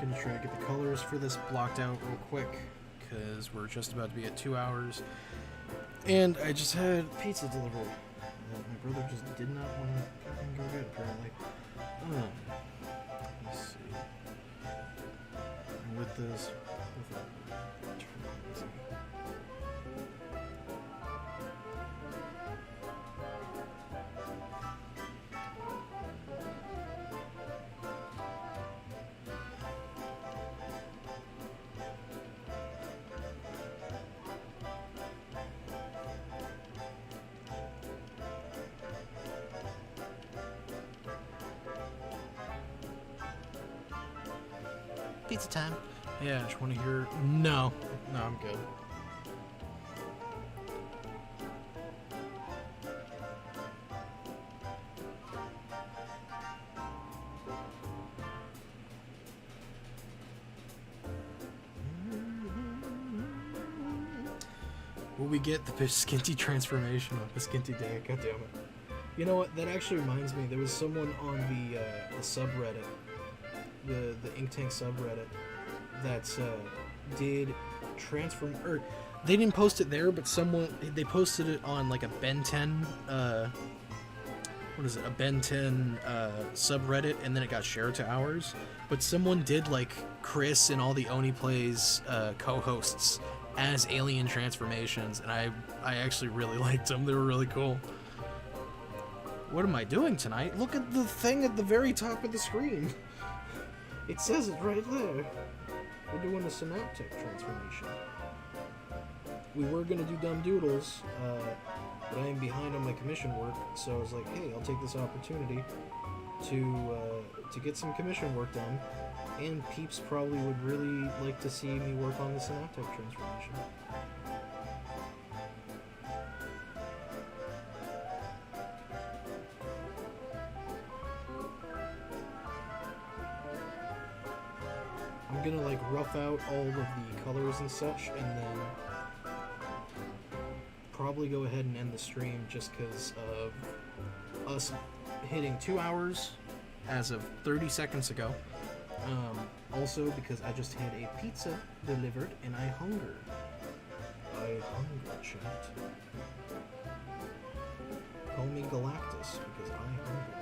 A: gonna try to get the colors for this blocked out real quick, because we're just about to be at 2 hours. And I just had pizza delivered. My brother just did not want to fucking go get, apparently. Let's see. And with this...
D: Pizza time.
A: Yeah, I just want to hear. No, I'm good. Will we get the Piskinty transformation of Piskinty Day? God damn it. You know what? That actually reminds me. There was someone on the subreddit, the Ink Tank subreddit, that did transform. Or they didn't post it there, but they posted it on like a Ben 10. What is it? A Ben 10 subreddit, and then it got shared to ours. But someone did like Chris and all the Oni Plays co-hosts as alien transformations, and I actually really liked them. They were really cool. What am I doing tonight? Look at the thing at the very top of the screen. It says it right there. We're doing a synaptic transformation. We were gonna do Dumb Doodles, but I am behind on my commission work, so I was like, hey, I'll take this opportunity to get some commission work done. And peeps probably would really like to see me work on the synaptic transformation. I'm gonna like rough out all of the colors and such, and then probably go ahead and end the stream just because of us hitting 2 hours as of 30 seconds ago. Also because I just had a pizza delivered and I hunger. Chat. Call me Galactus because I hunger.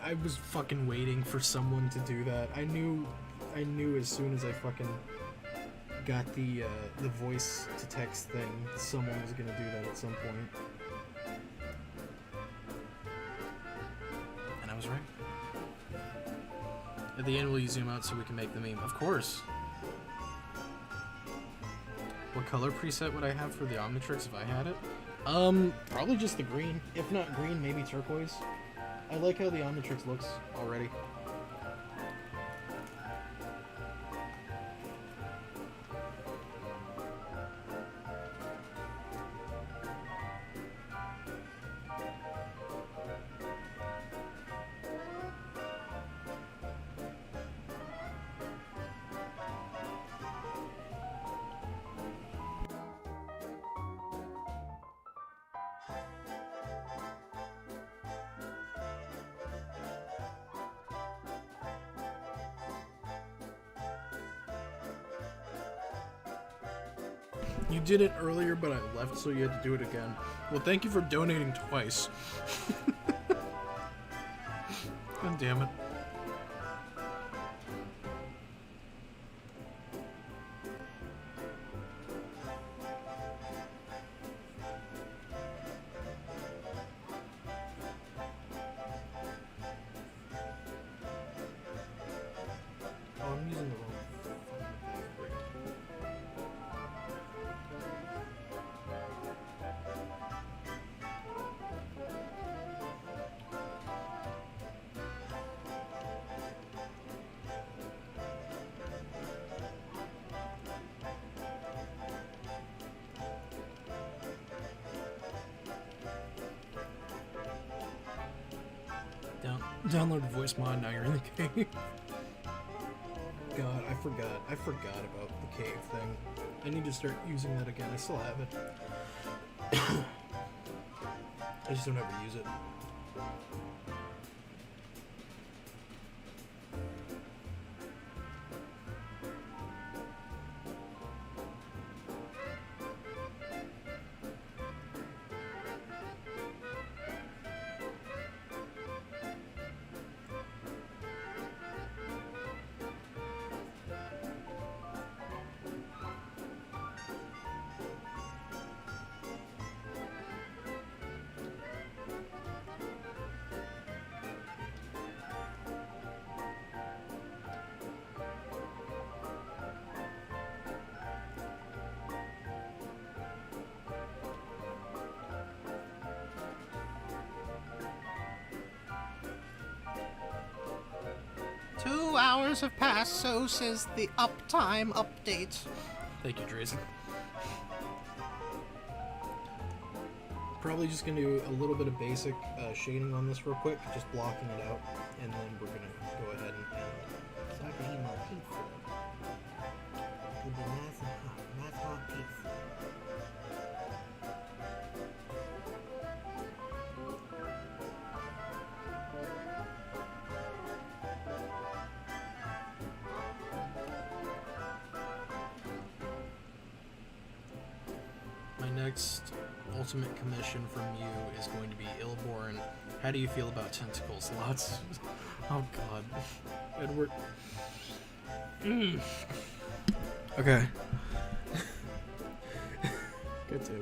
A: I was fucking waiting for someone to do that. I knew as soon as I fucking got the voice to text thing, someone was gonna do that at some point. And I was right. At the end, will you zoom out so we can make the meme? Of course. What color preset would I have for the Omnitrix if I had it? Probably just the green. If not green, maybe turquoise. I like how the Omnitrix looks already. You did it earlier, but I left, so you had to do it again. Well, thank you for donating twice. God damn it. Oh, I'm using the wrong. Download the voice mod, now you're in the cave. God, I forgot about the cave thing. I need to start using that again. I still have it. I just don't ever use it. hours have passed, so says the uptime update. Thank you, Drazen. Probably just gonna do a little bit of basic shading on this real quick, just blocking it out, and then we're gonna go ahead and so I can eat my pizza. It'll be nice and hot, nice hot pizza. My next ultimate commission from you is going to be Illborn. How do you feel about tentacle slots? Oh god. Edward. Okay. Get to it.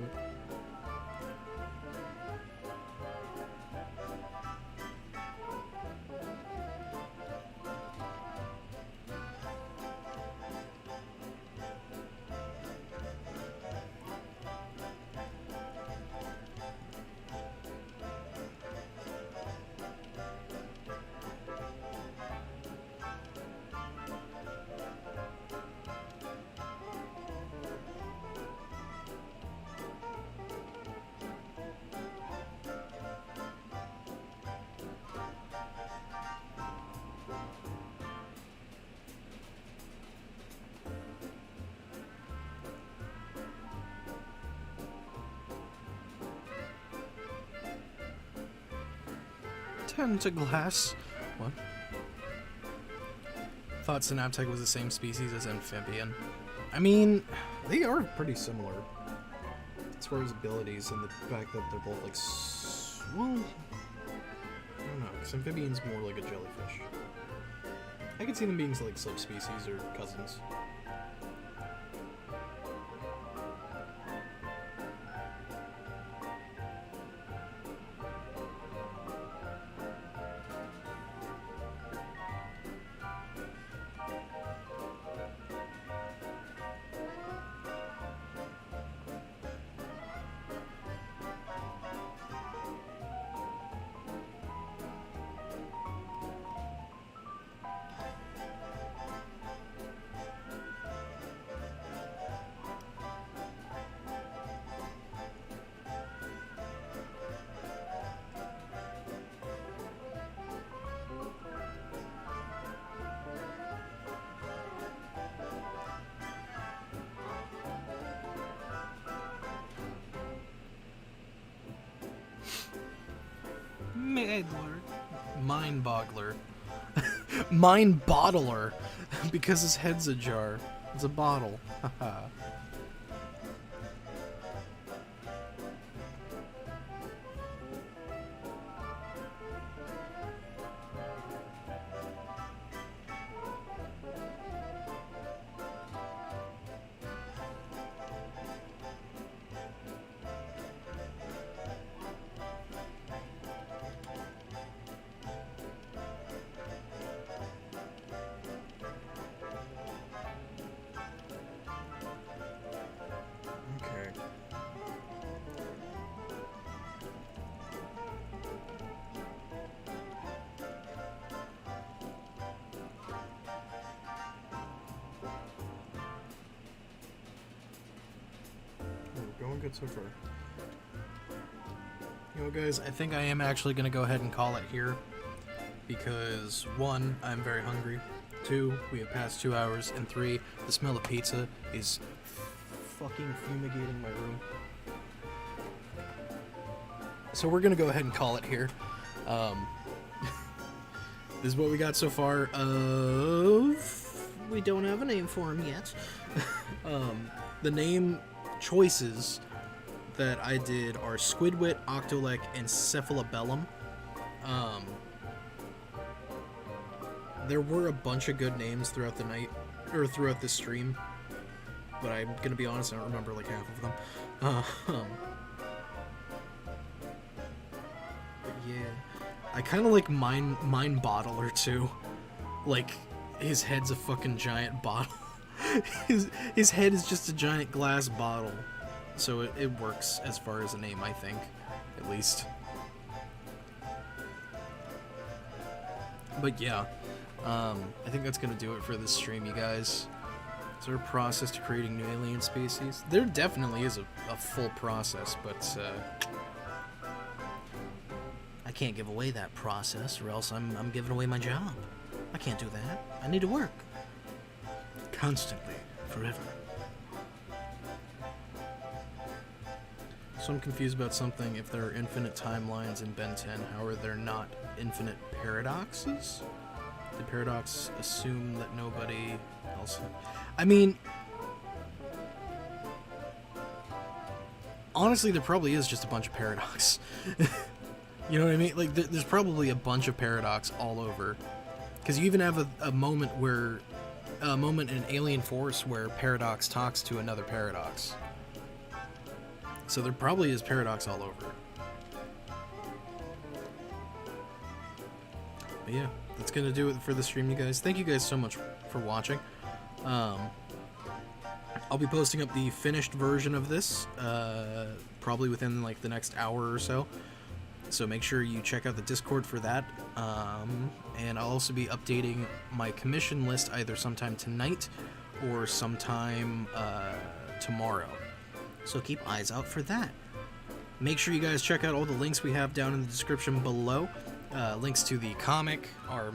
A: Tentaglass. What? Thought Synaptech was the same species as amphibian. I mean, they are pretty similar as far as abilities and the fact that they're both like. Well, I don't know, because amphibian's more like a jellyfish. I could see them being like subspecies or cousins. Mind boggler. Mind bottler. Because his head's a jar. It's a bottle. Haha. Going good so far. You know, guys, I think I am actually going to go ahead and call it here. Because, 1, I'm very hungry. 2, we have passed 2 hours. And 3, the smell of pizza is fucking fumigating my room. So we're going to go ahead and call it here. This is what we got so far of... We don't have a name for him yet. The name choices that I did are Squidwit, Octolek, and Cephalobellum. There were a bunch of good names throughout the night, or throughout this stream, but I'm gonna be honest, I don't remember like half of them. But yeah, I kind of like Mind Bottler too. Like, his head's a fucking giant bottle. His head is just a giant glass bottle, so it works as far as a name, I think, at least. But yeah, I think that's going to do it for this stream, you guys. Is there a process to creating new alien species? There definitely is a full process, but I can't give away that process, or else I'm giving away my job. I can't do that. I need to work. Constantly. Forever. So I'm confused about something. If there are infinite timelines in Ben 10, how are there not infinite paradoxes? Did Paradox assume that nobody else... I mean... Honestly, there probably is just a bunch of Paradox. You know what I mean? Like, there's probably a bunch of Paradox all over. Because you even have a moment where... A moment in Alien Force where Paradox talks to another Paradox. So there probably is Paradox all over. But yeah, that's going to do it for the stream, you guys. Thank you guys so much for watching. I'll be posting up the finished version of this, probably within like the next hour or so. So make sure you check out the Discord for that. And I'll also be updating my commission list either sometime tonight or sometime tomorrow. So keep eyes out for that. Make sure you guys check out all the links we have down in the description below. Links to the comic, our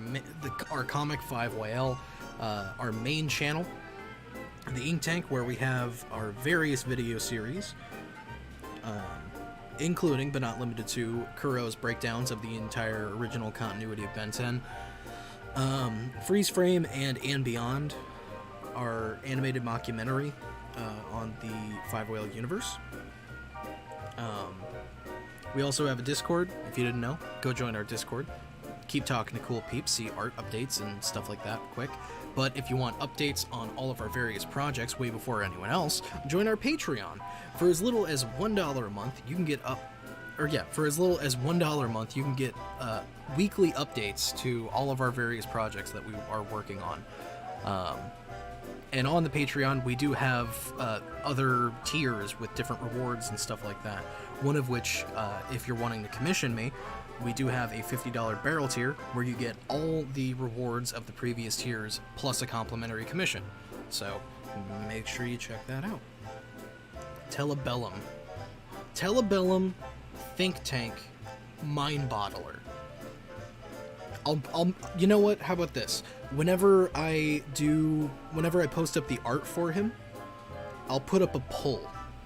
A: comic 5YL, our main channel, the Ink Tank, where we have our various video series, including but not limited to Kuro's breakdowns of the entire original continuity of Ben 10, Freeze Frame and Beyond, our animated mockumentary on the 5 Whale universe. We also have a Discord. If you didn't know, go join our Discord. Keep talking to cool peeps, see art updates and stuff like that quick. But if you want updates on all of our various projects way before anyone else, join our Patreon. For as little as $1 a month, you can get for as little as $1 a month, you can get weekly updates to all of our various projects that we are working on. And on the Patreon, we do have other tiers with different rewards and stuff like that. One of which, if you're wanting to commission me, we do have a $50 barrel tier where you get all the rewards of the previous tiers plus a complimentary commission. So make sure you check that out. Telebellum. Telebellum, Think Tank, Mind Bottler. I'll you know what? How about this? Whenever I post up the art for him, I'll put up a poll.